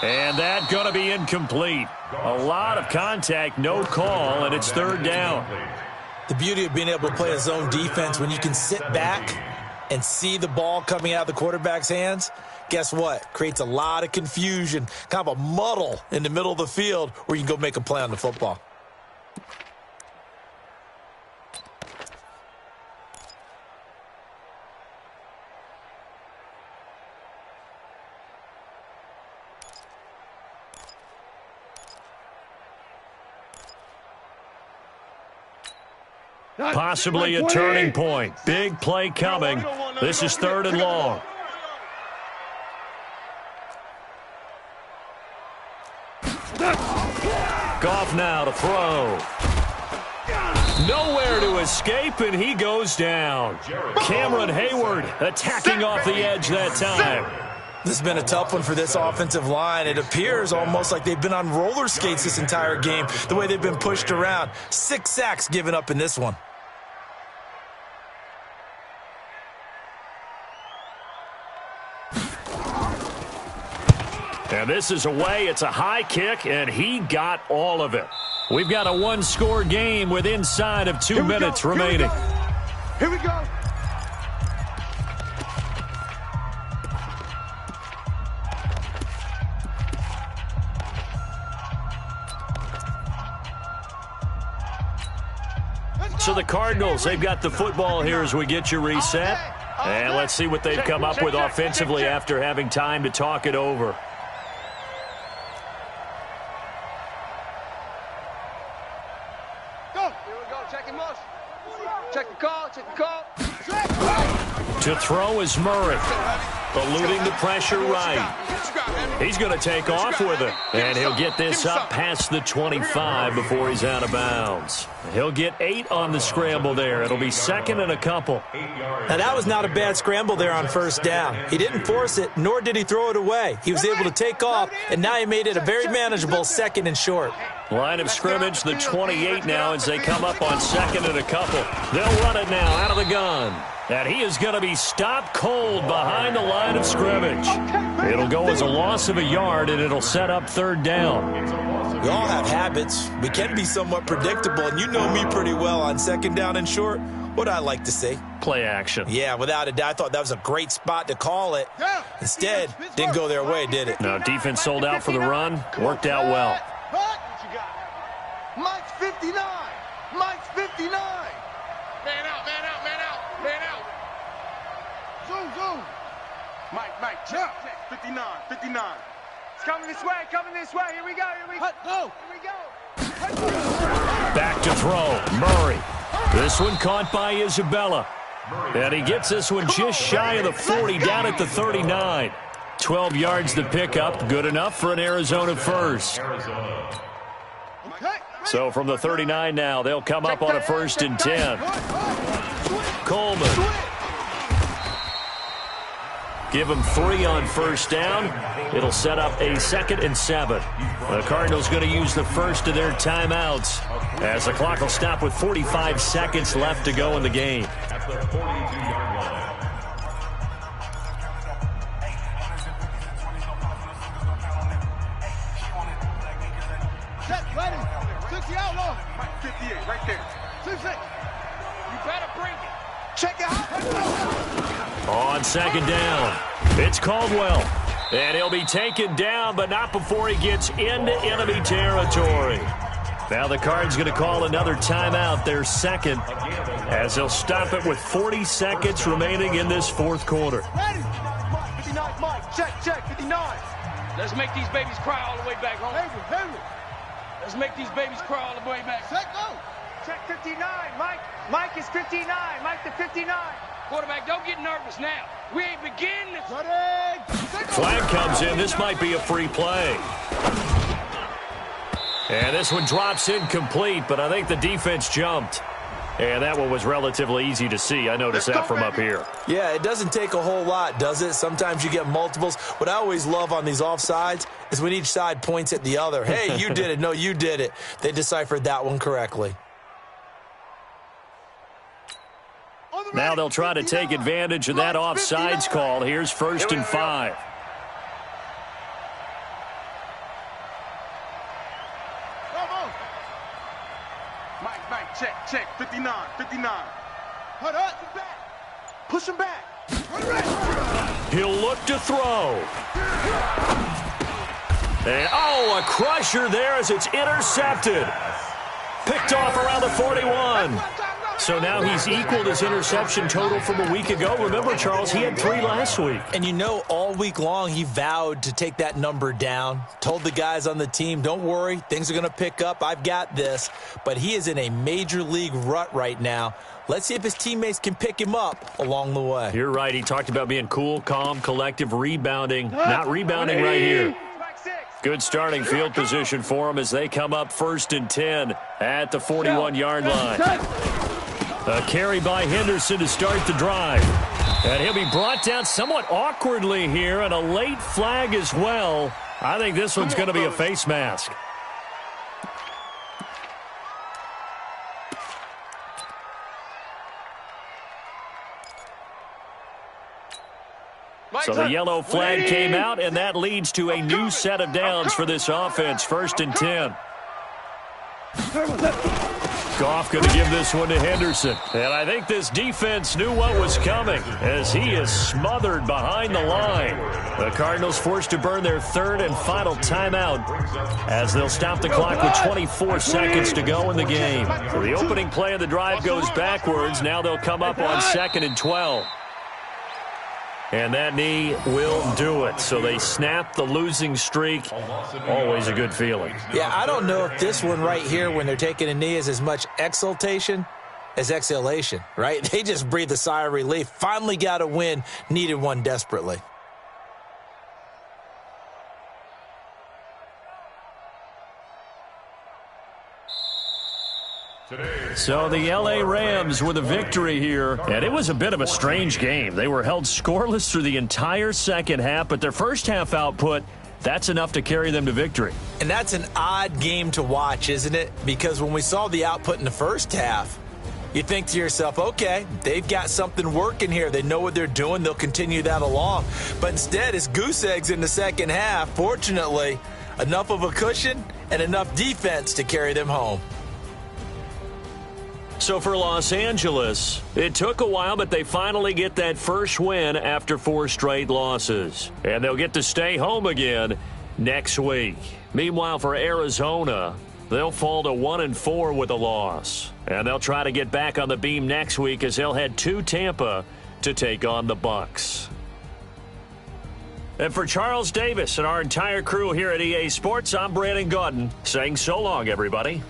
And that going to be incomplete. A lot of contact, no call, and it's 3rd down. The beauty of being able to play a zone defense when you can sit back and see the ball coming out of the quarterback's hands, guess what? Creates a lot of confusion, kind of a muddle in the middle of the field where you can go make a play on the football. Possibly a turning point. Big play coming. This is 3rd and long. Back off now to throw. Nowhere to escape, and he goes down. Cameron Hayward attacking off the edge that time. This has been a tough one for this offensive line. It appears almost like they've been on roller skates this entire game, the way they've been pushed around. 6 sacks given up in this one. And this is away. It's a high kick, and he got all of it. We've got a one-score game with inside of 2 minutes remaining. Here we go. So the Cardinals, they've got the football here as we get you reset. And let's see what they've come up with offensively after having time to talk it over. Check the call, check the call. To throw is Murray, eluding the pressure right. He's going to take off with it, and he'll get this up past the 25 before he's out of bounds. He'll get 8 on the scramble there. It'll be second and a couple. Now, that was not a bad scramble there on first down. He didn't force it, nor did he throw it away. He was able to take off, and now he made it a very manageable second and short. Line of scrimmage, the 28 now as they come up on second and a couple. They'll run it now out of the gun. And he is going to be stopped cold behind the line of scrimmage. It'll go as a loss of a yard, and it'll set up third down. We all have habits. We can be somewhat predictable, and you know me pretty well on second down and short. What I like to say? Play action. Yeah, without a doubt. I thought that was a great spot to call it. Instead, didn't go their way, did it? No, defense sold out for the run. Worked out well. Mike's 59. Mike's 59. Man out, man out, man out, man out. Zoom. Mike, check. 59. It's coming this way. Here we go. Here we go. Back to throw. Murray. This one caught by Isabella. And he gets this one just shy of the 40, down at the 39. 12 yards to pick up. Good enough for an Arizona first. So from the 39 now, they'll come up on a 1st and 10. Coleman. Give him 3 on first down. It'll set up a 2nd and 7. The Cardinals going to use the first of their timeouts as the clock will stop with 45 seconds left to go in the game. At the 42-yard line. Set, ready. 60 outlaw. Mike, 58, right there. 6. You better bring it. Check it out. On second down, it's Caldwell. And he'll be taken down, but not before he gets into enemy territory. Now the Cards going to call another timeout, their second, as they'll stop it with 40 seconds remaining in this fourth quarter. 59, Mike. Check, 59. Let's make these babies cry all the way back home. Let's make these babies cry all the way back. Set, go. Check 59, Mike. Mike is 59. Mike the 59. Quarterback, don't get nervous now. We ain't beginning this. Ready. Flag comes in. This might be a free play. And this one drops incomplete, but I think the defense jumped. And that one was relatively easy to see. I noticed that from up here. Yeah, it doesn't take a whole lot, does it? Sometimes you get multiples. What I always love on these offsides is when each side points at the other. Hey, you did it. No, you did it. They deciphered that one correctly. Now they'll try to take advantage of that offsides call. Here's 1st and 5. Mike, check. 59. Hold up. Push him back. He'll look to throw. And, a crusher there as it's intercepted. Picked off around the 41. So now he's equaled his interception total from a week ago. Remember, Charles, he had 3 last week. And you know, all week long he vowed to take that number down. Told the guys on the team, don't worry, things are going to pick up. I've got this. But he is in a major league rut right now. Let's see if his teammates can pick him up along the way. You're right. He talked about being cool, calm, collective, rebounding. Not rebounding right here. Good starting field position for them as they come up 1st and 10 at the 41-yard line. A carry by Henderson to start the drive. And he'll be brought down somewhat awkwardly here, and a late flag as well. I think this one's going to be a face mask. So the yellow flag came out, and that leads to a new set of downs for this offense. 1st and 10. Goff going to give this one to Henderson. And I think this defense knew what was coming as he is smothered behind the line. The Cardinals forced to burn their 3rd and final timeout as they'll stop the clock with 24 seconds to go in the game. So the opening play of the drive goes backwards. Now they'll come up on 2nd and 12. And that knee will do it. So they snap the losing streak. Always a good feeling. Yeah, I don't know if this one right here when they're taking a knee is as much exultation as exhalation, right? They just breathe a sigh of relief. Finally got a win. Needed one desperately. So the L.A. Rams with a victory here, and it was a bit of a strange game. They were held scoreless through the entire second half, but their first half output, that's enough to carry them to victory. And that's an odd game to watch, isn't it? Because when we saw the output in the first half, you think to yourself, okay, they've got something working here. They know what they're doing. They'll continue that along. But instead, it's goose eggs in the second half. Fortunately, enough of a cushion and enough defense to carry them home. So for Los Angeles, it took a while, but they finally get that first win after 4 straight losses. And they'll get to stay home again next week. Meanwhile, for Arizona, they'll fall to 1-4 with a loss. And they'll try to get back on the beam next week as they'll head to Tampa to take on the Bucs. And for Charles Davis and our entire crew here at EA Sports, I'm Brandon Gaudin saying so long, everybody.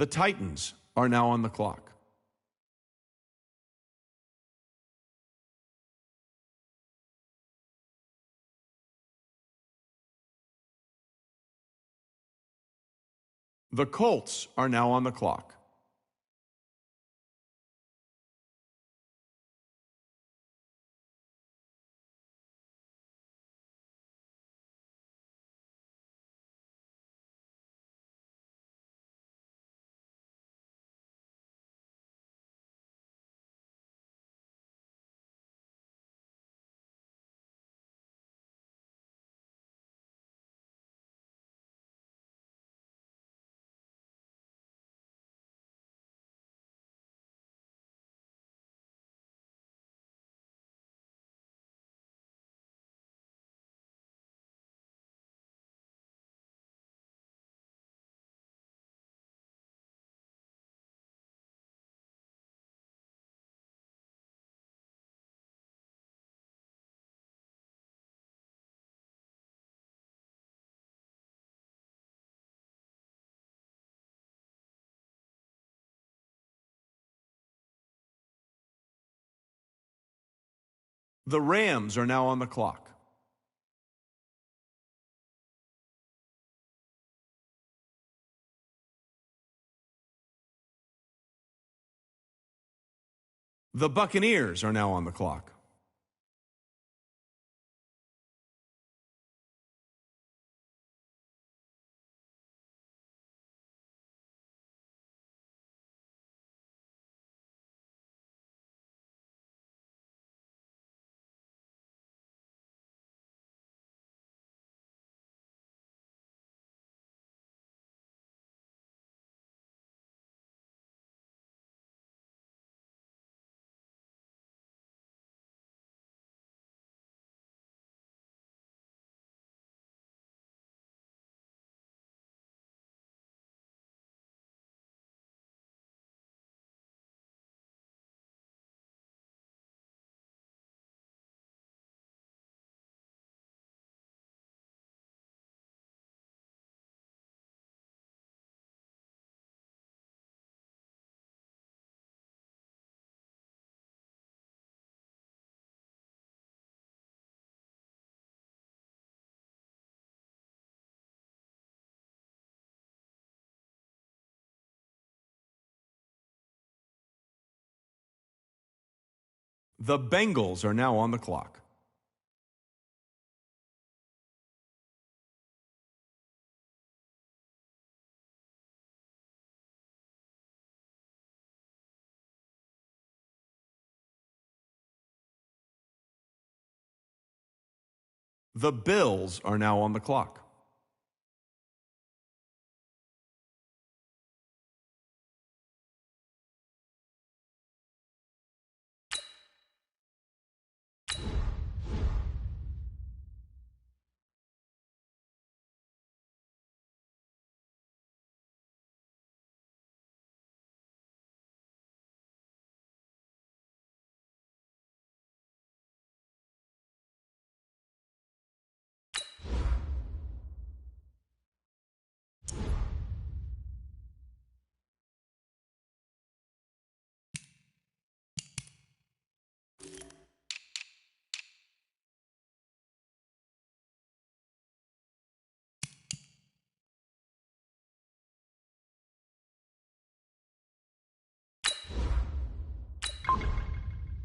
The Titans are now on the clock. The Colts are now on the clock. The Rams are now on the clock. The Buccaneers are now on the clock. The Bengals are now on the clock. The Bills are now on the clock.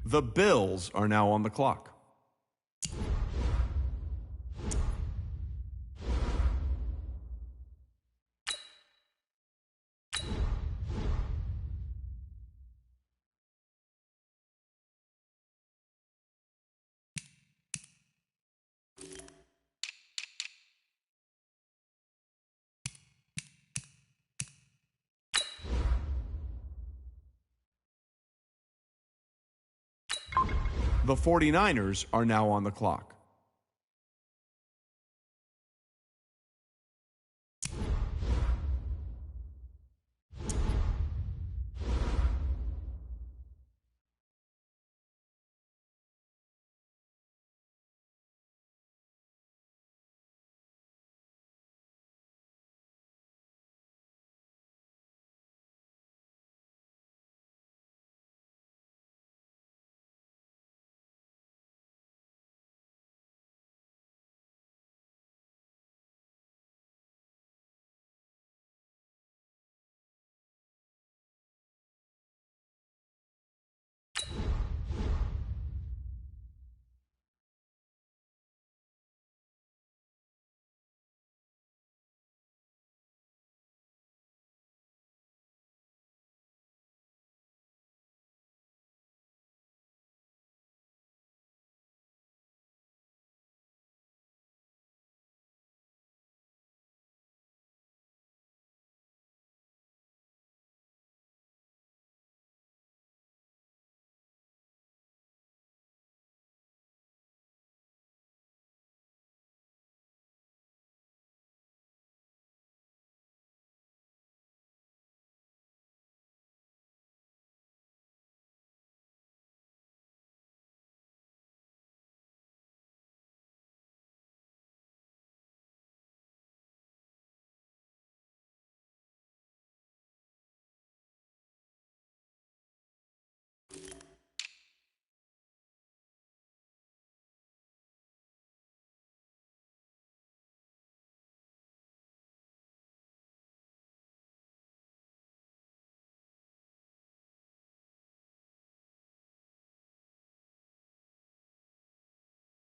The Bills are now on the clock. The 49ers are now on the clock.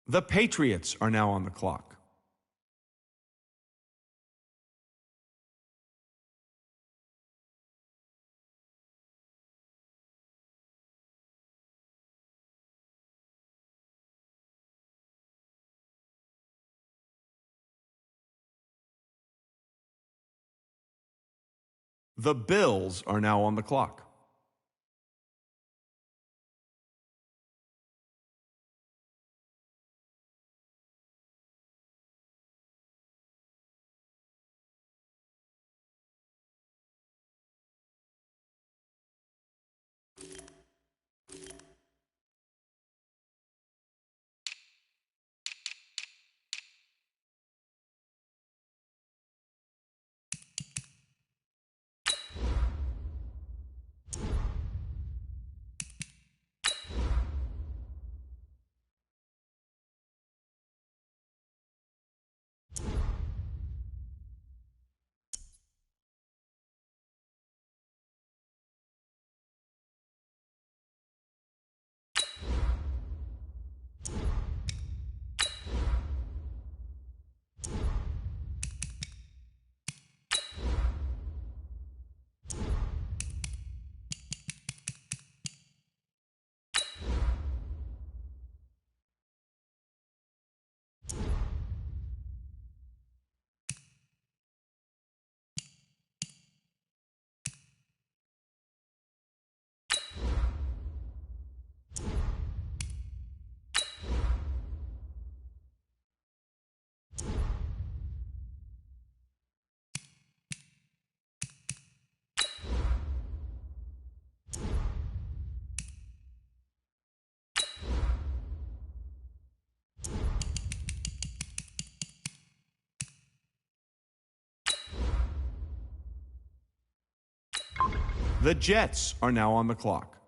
The Patriots are now on the clock. The Bills are now on the clock. The Jets are now on the clock.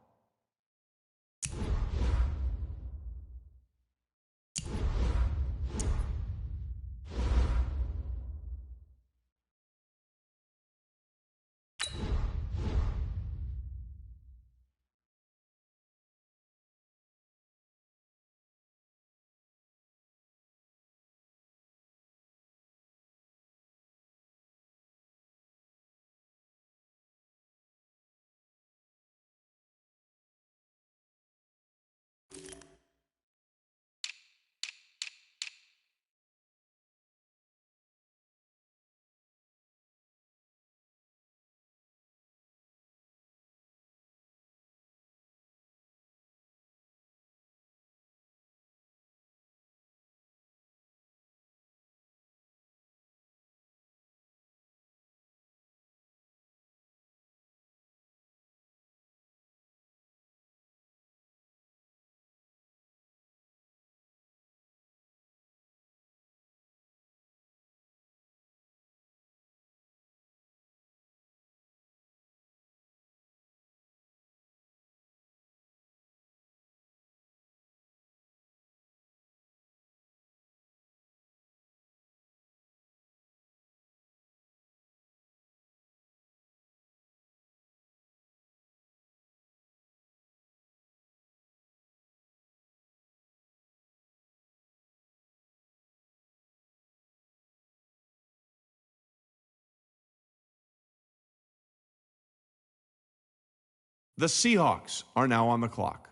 The Seahawks are now on the clock.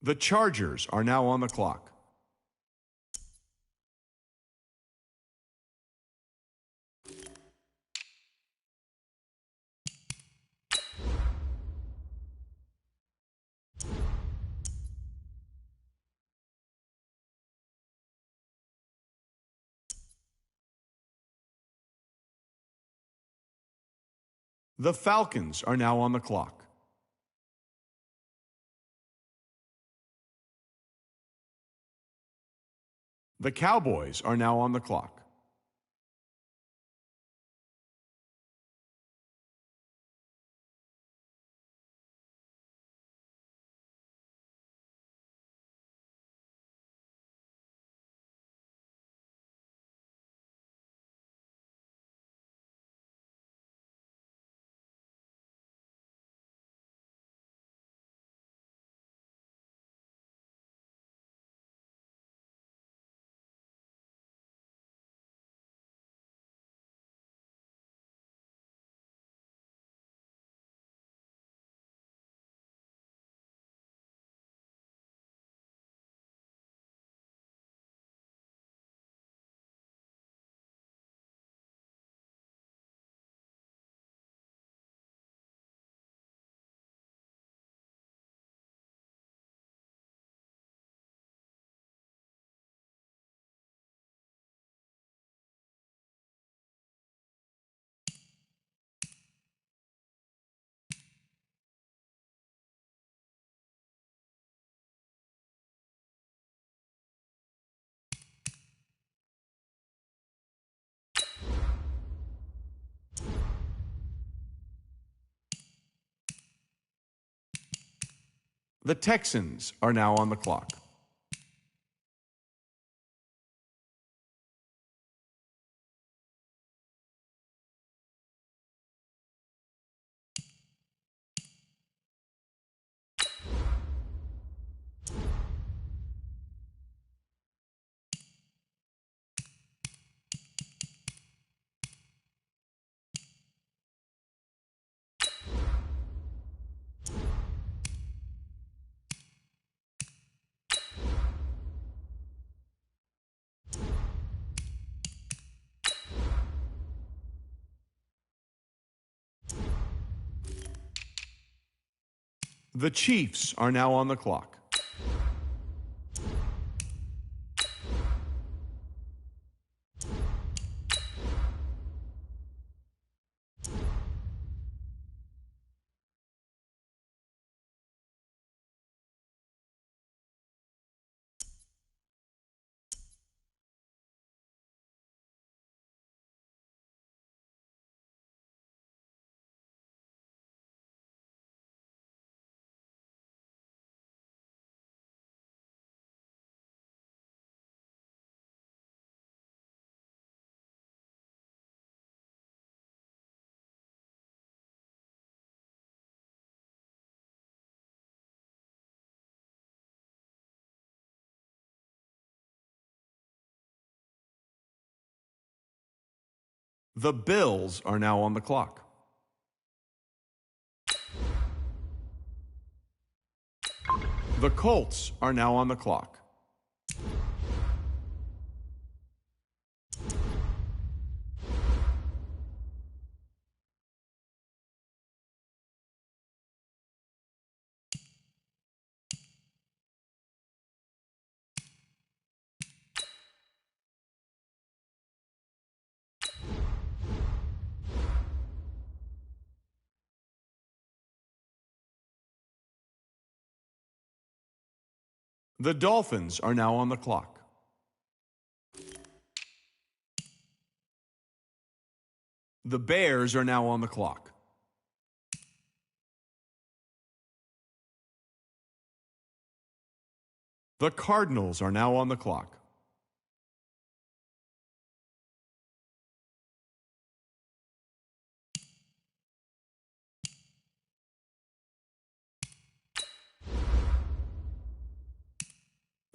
The Chargers are now on the clock. The Falcons are now on the clock. The Cowboys are now on the clock. The Texans are now on the clock. The Chiefs are now on the clock. The Bills are now on the clock. The Colts are now on the clock. The Dolphins are now on the clock. The Bears are now on the clock. The Cardinals are now on the clock.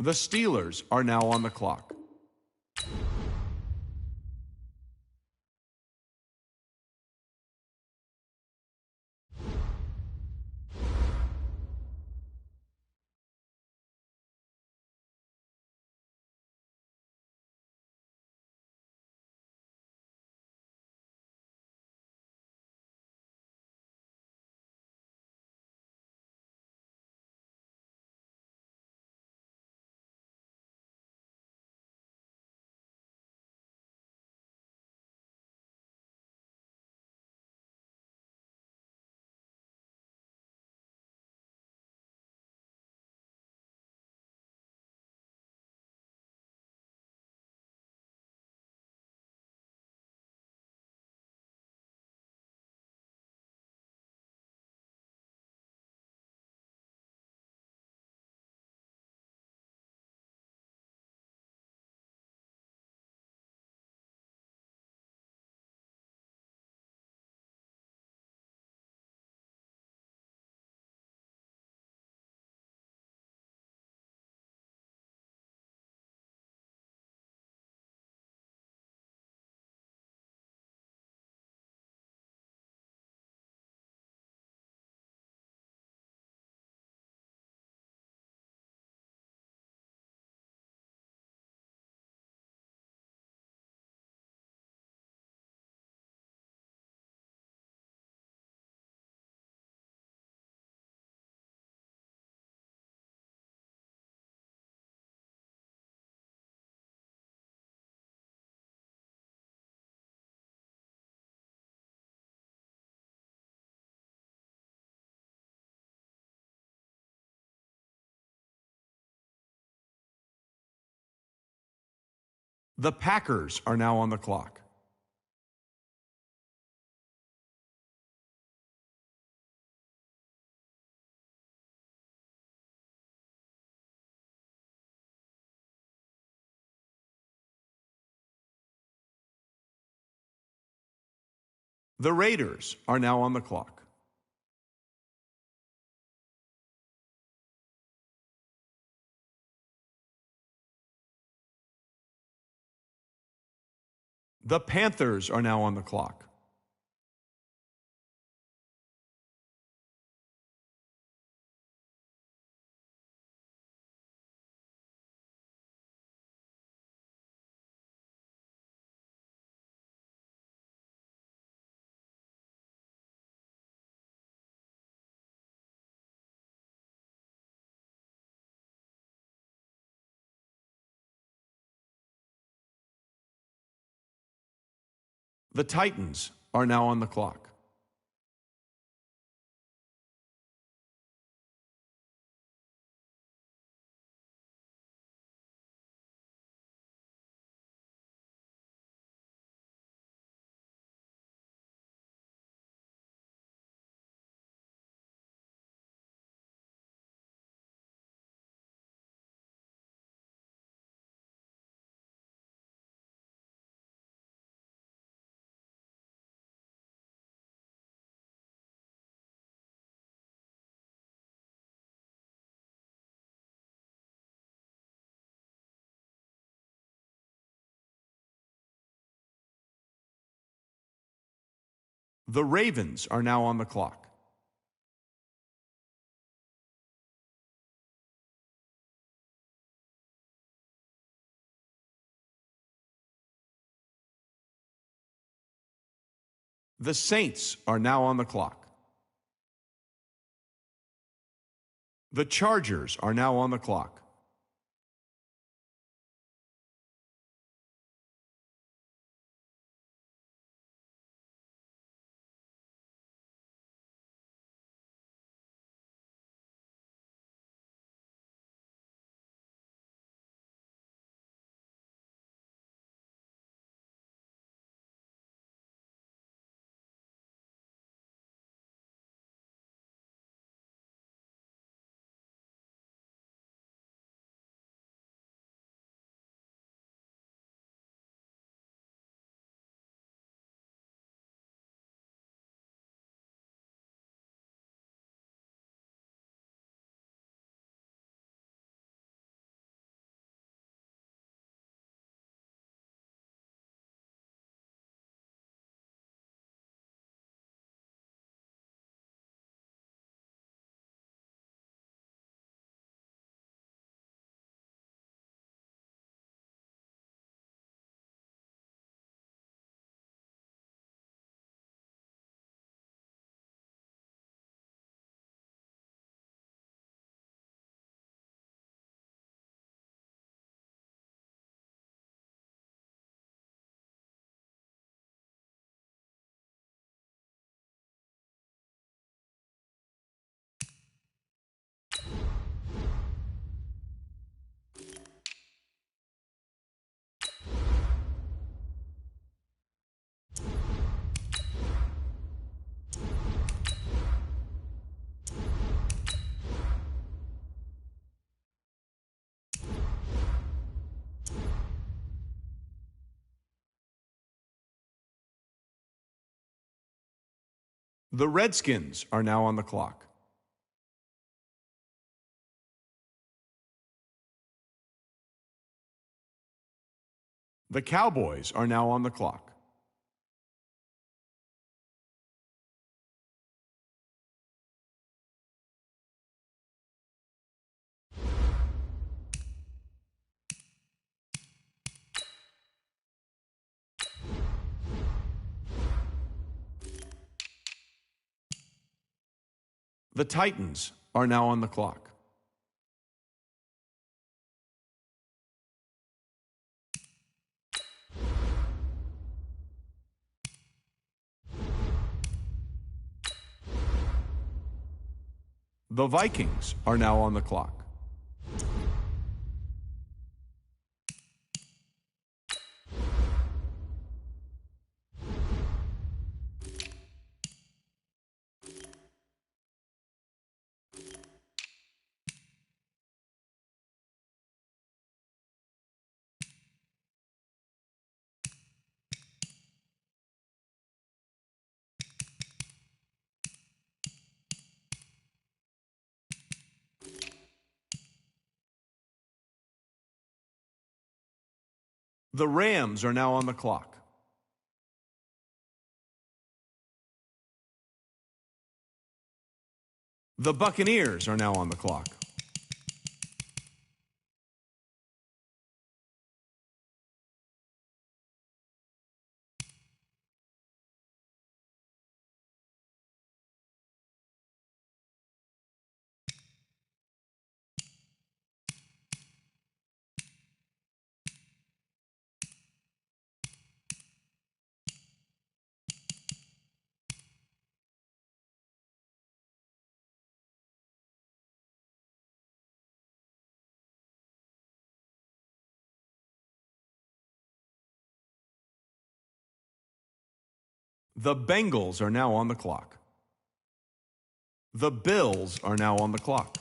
The Steelers are now on the clock. The Packers are now on the clock. The Raiders are now on the clock. The Panthers are now on the clock. The Titans are now on the clock. The Ravens are now on the clock. The Saints are now on the clock. The Chargers are now on the clock. The Redskins are now on the clock. The Cowboys are now on the clock. The Titans are now on the clock. The Vikings are now on the clock. The Rams are now on the clock. The Buccaneers are now on the clock. The Bengals are now on the clock. The Bills are now on the clock.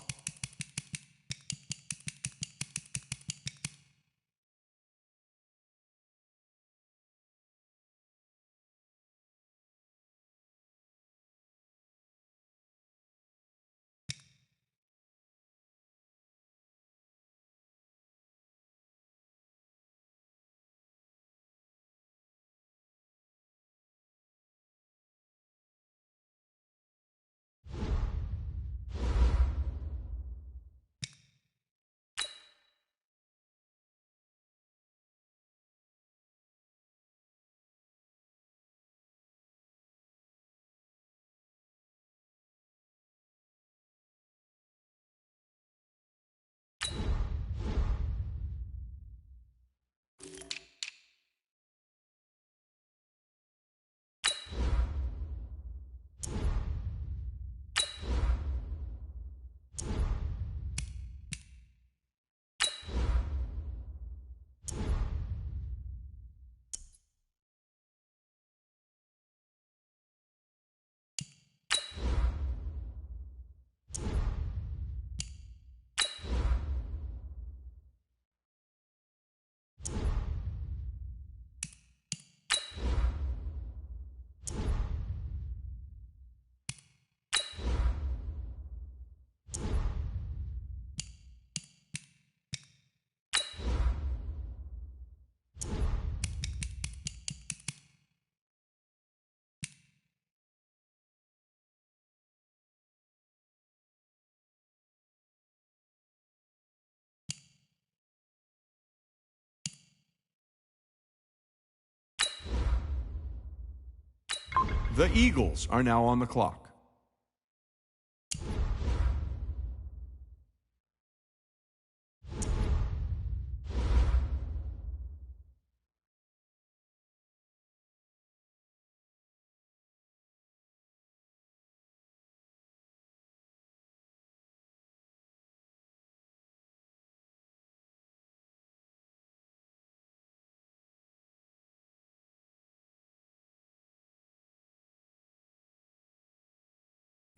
The Eagles are now on the clock.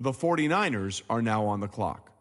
The 49ers are now on the clock.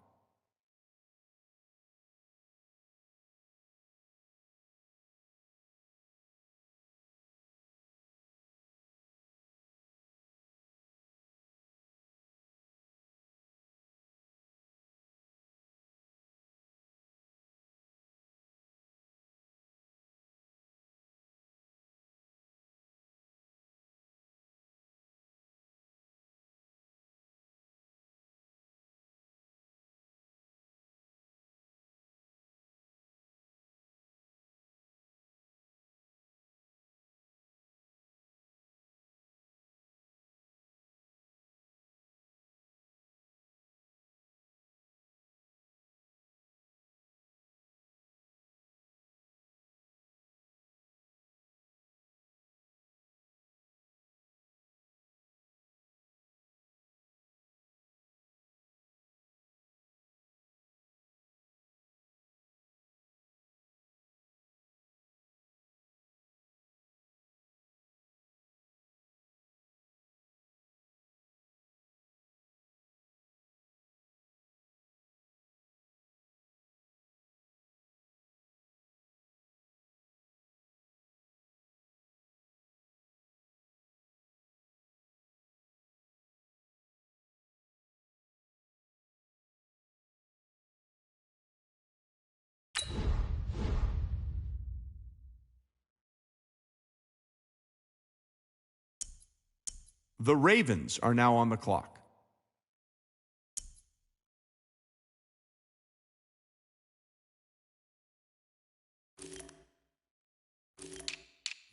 The Ravens are now on the clock.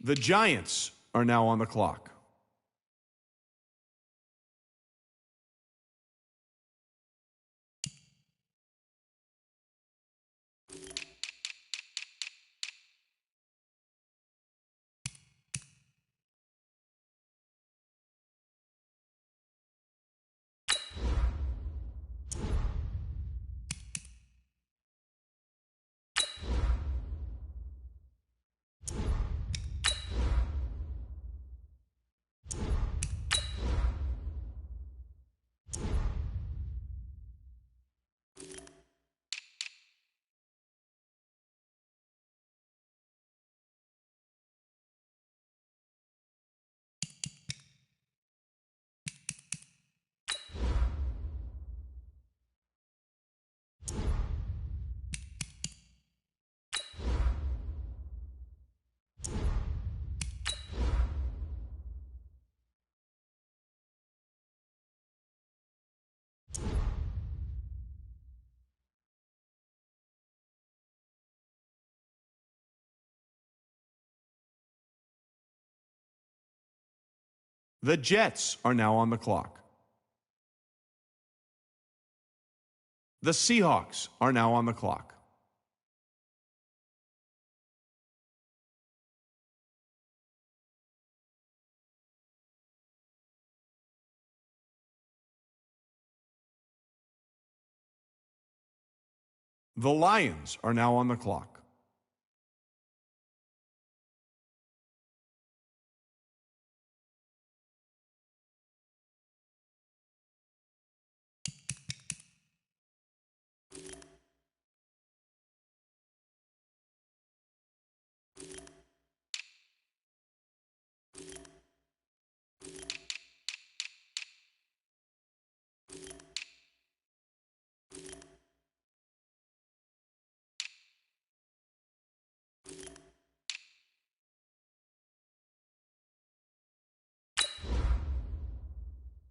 The Giants are now on the clock. The Jets are now on the clock. The Seahawks are now on the clock. The Lions are now on the clock.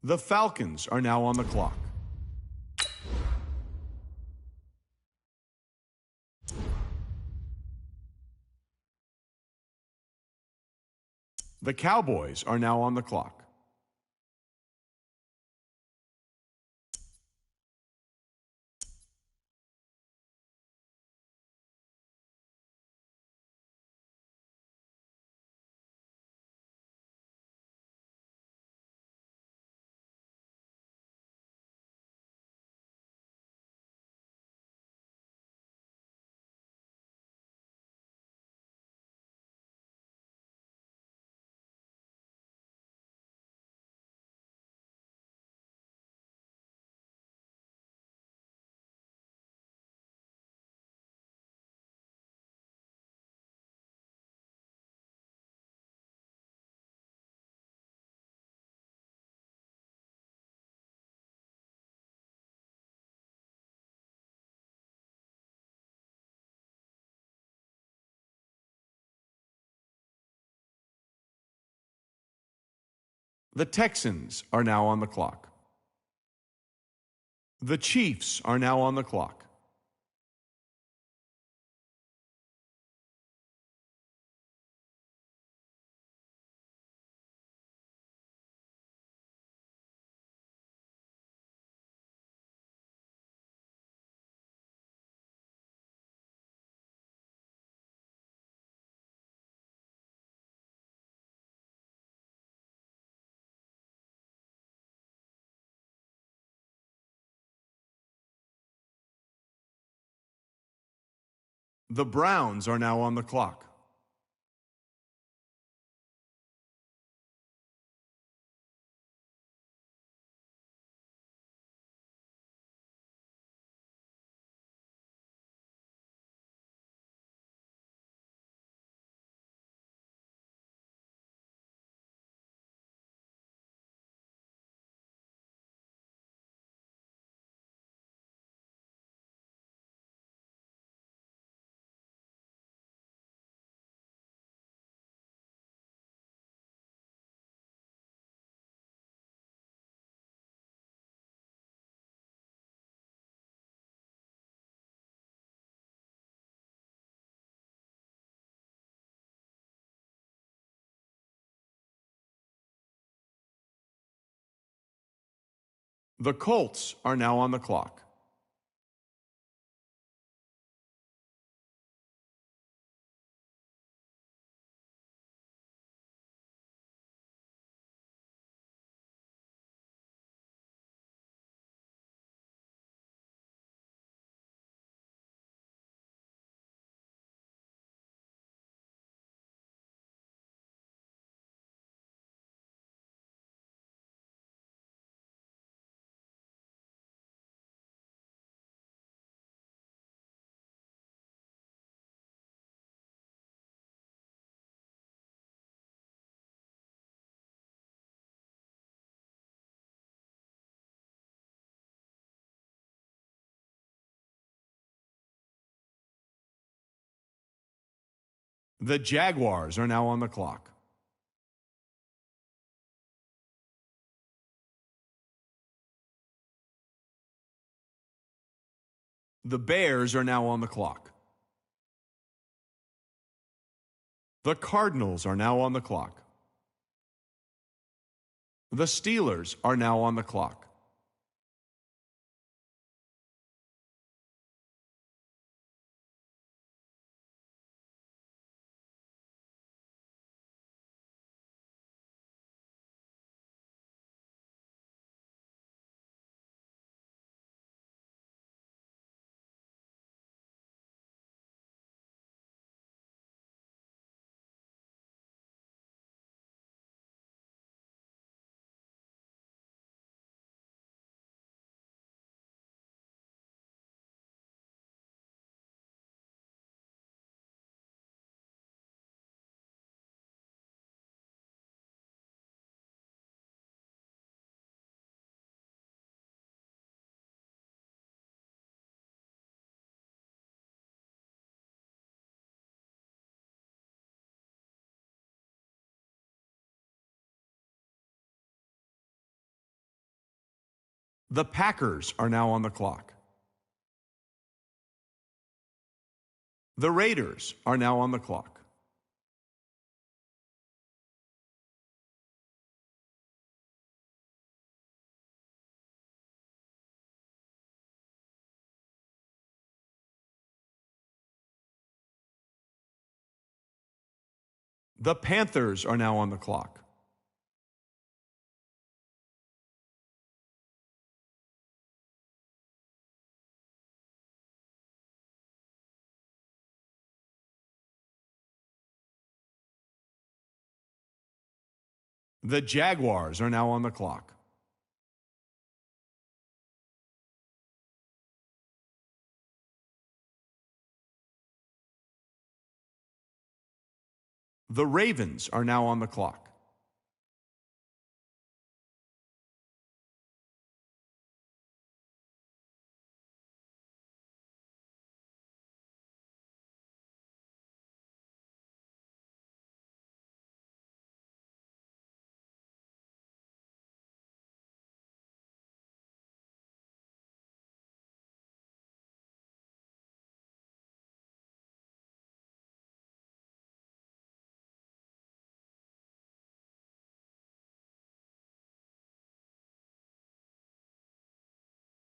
The Falcons are now on the clock. The Cowboys are now on the clock. The Texans are now on the clock. The Chiefs are now on the clock. The Browns are now on the clock. The Colts are now on the clock. The Jaguars are now on the clock. The Bears are now on the clock. The Cardinals are now on the clock. The Steelers are now on the clock. The Packers are now on the clock. The Raiders are now on the clock. The Panthers are now on the clock. The Jaguars are now on the clock. The Ravens are now on the clock.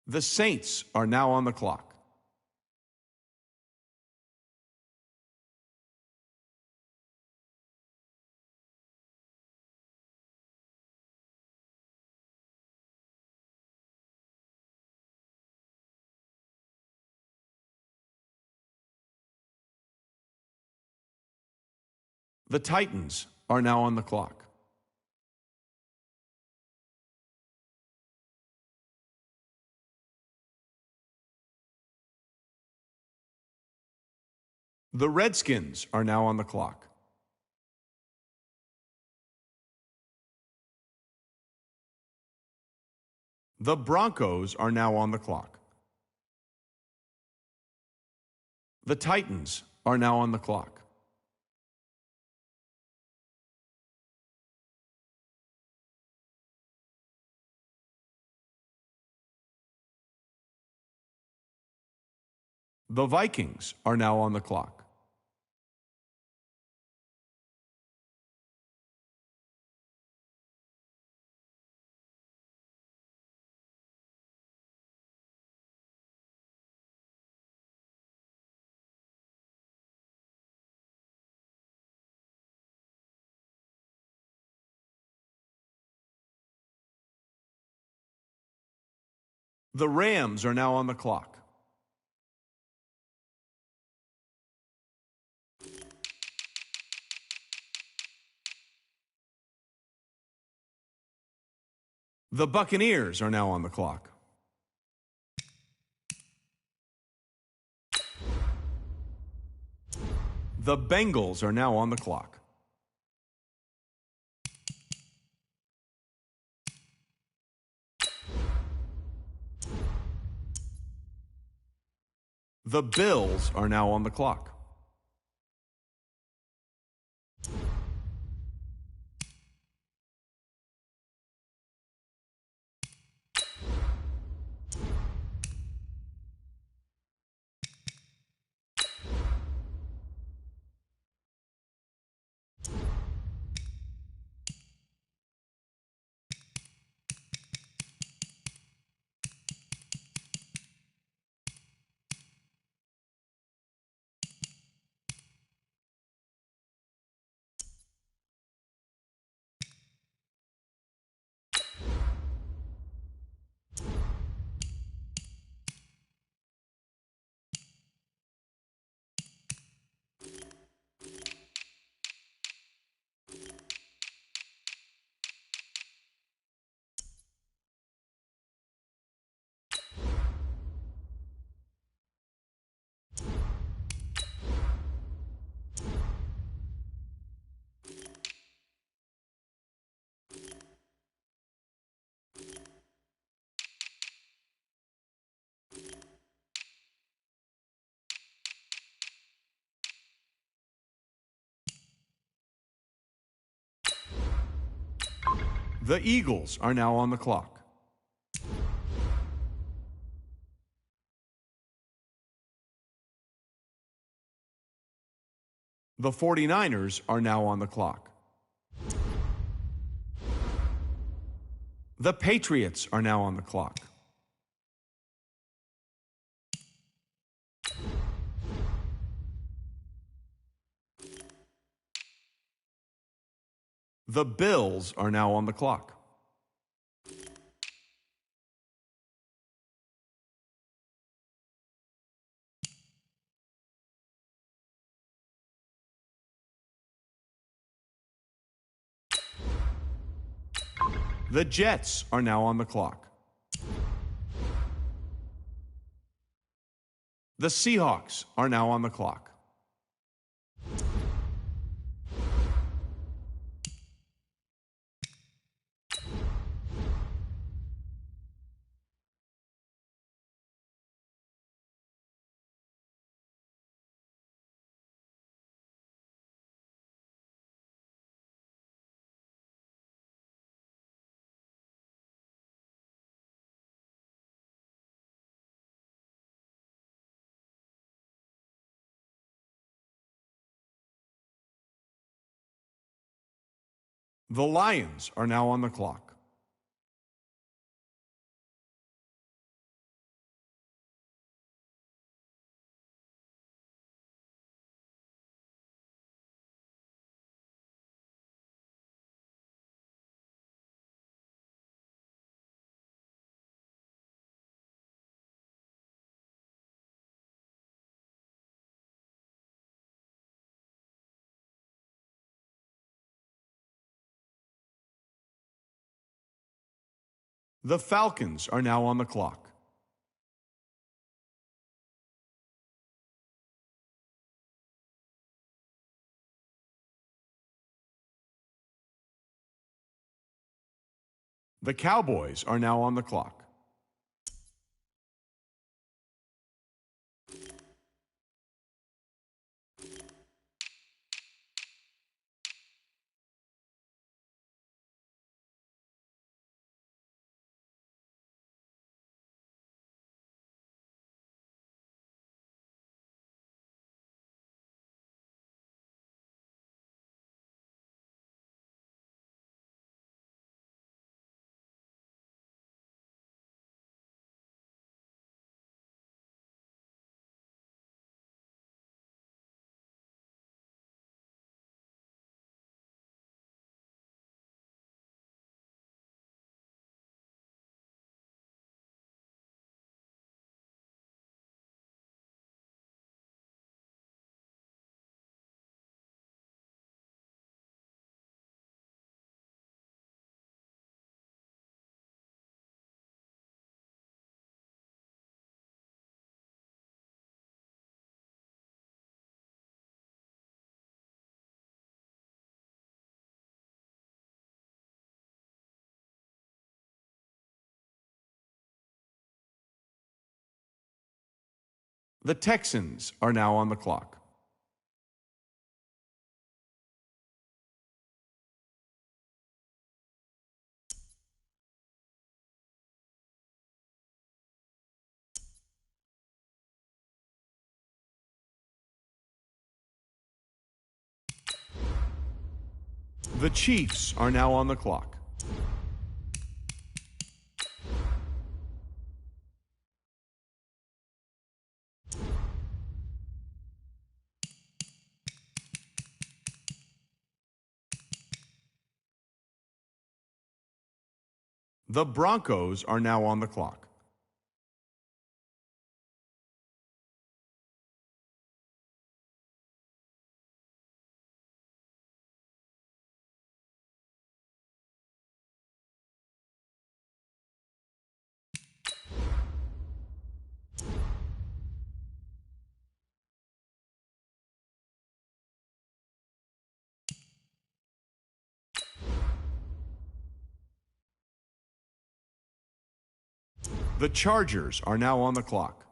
The Saints are now on the clock. The Titans are now on the clock. The Redskins are now on the clock. The Broncos are now on the clock. The Titans are now on the clock. The Vikings are now on the clock. The Rams are now on the clock. The Buccaneers are now on the clock. The Bengals are now on the clock. The Bills are now on the clock. The Eagles are now on the clock. The 49ers are now on the clock. The Patriots are now on the clock. The Bills are now on the clock. The Jets are now on the clock. The Seahawks are now on the clock. The Lions are now on the clock. The Falcons are now on the clock. The Cowboys are now on the clock. The Texans are now on the clock. The Chiefs are now on the clock. The Broncos are now on the clock. The Chargers are now on the clock.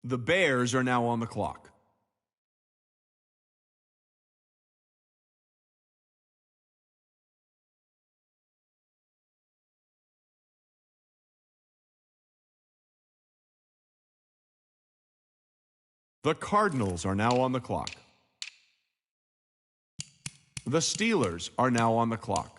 The Bears are now on the clock. The Cardinals are now on the clock. The Steelers are now on the clock.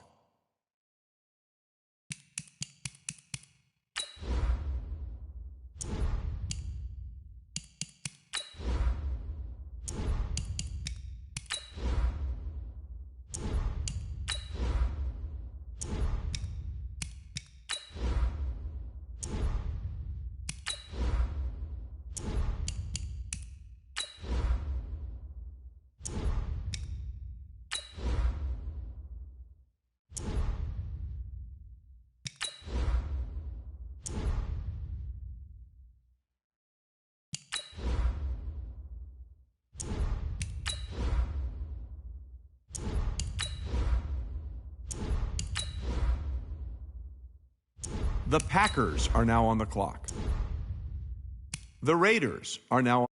The Packers are now on the clock. The Raiders are now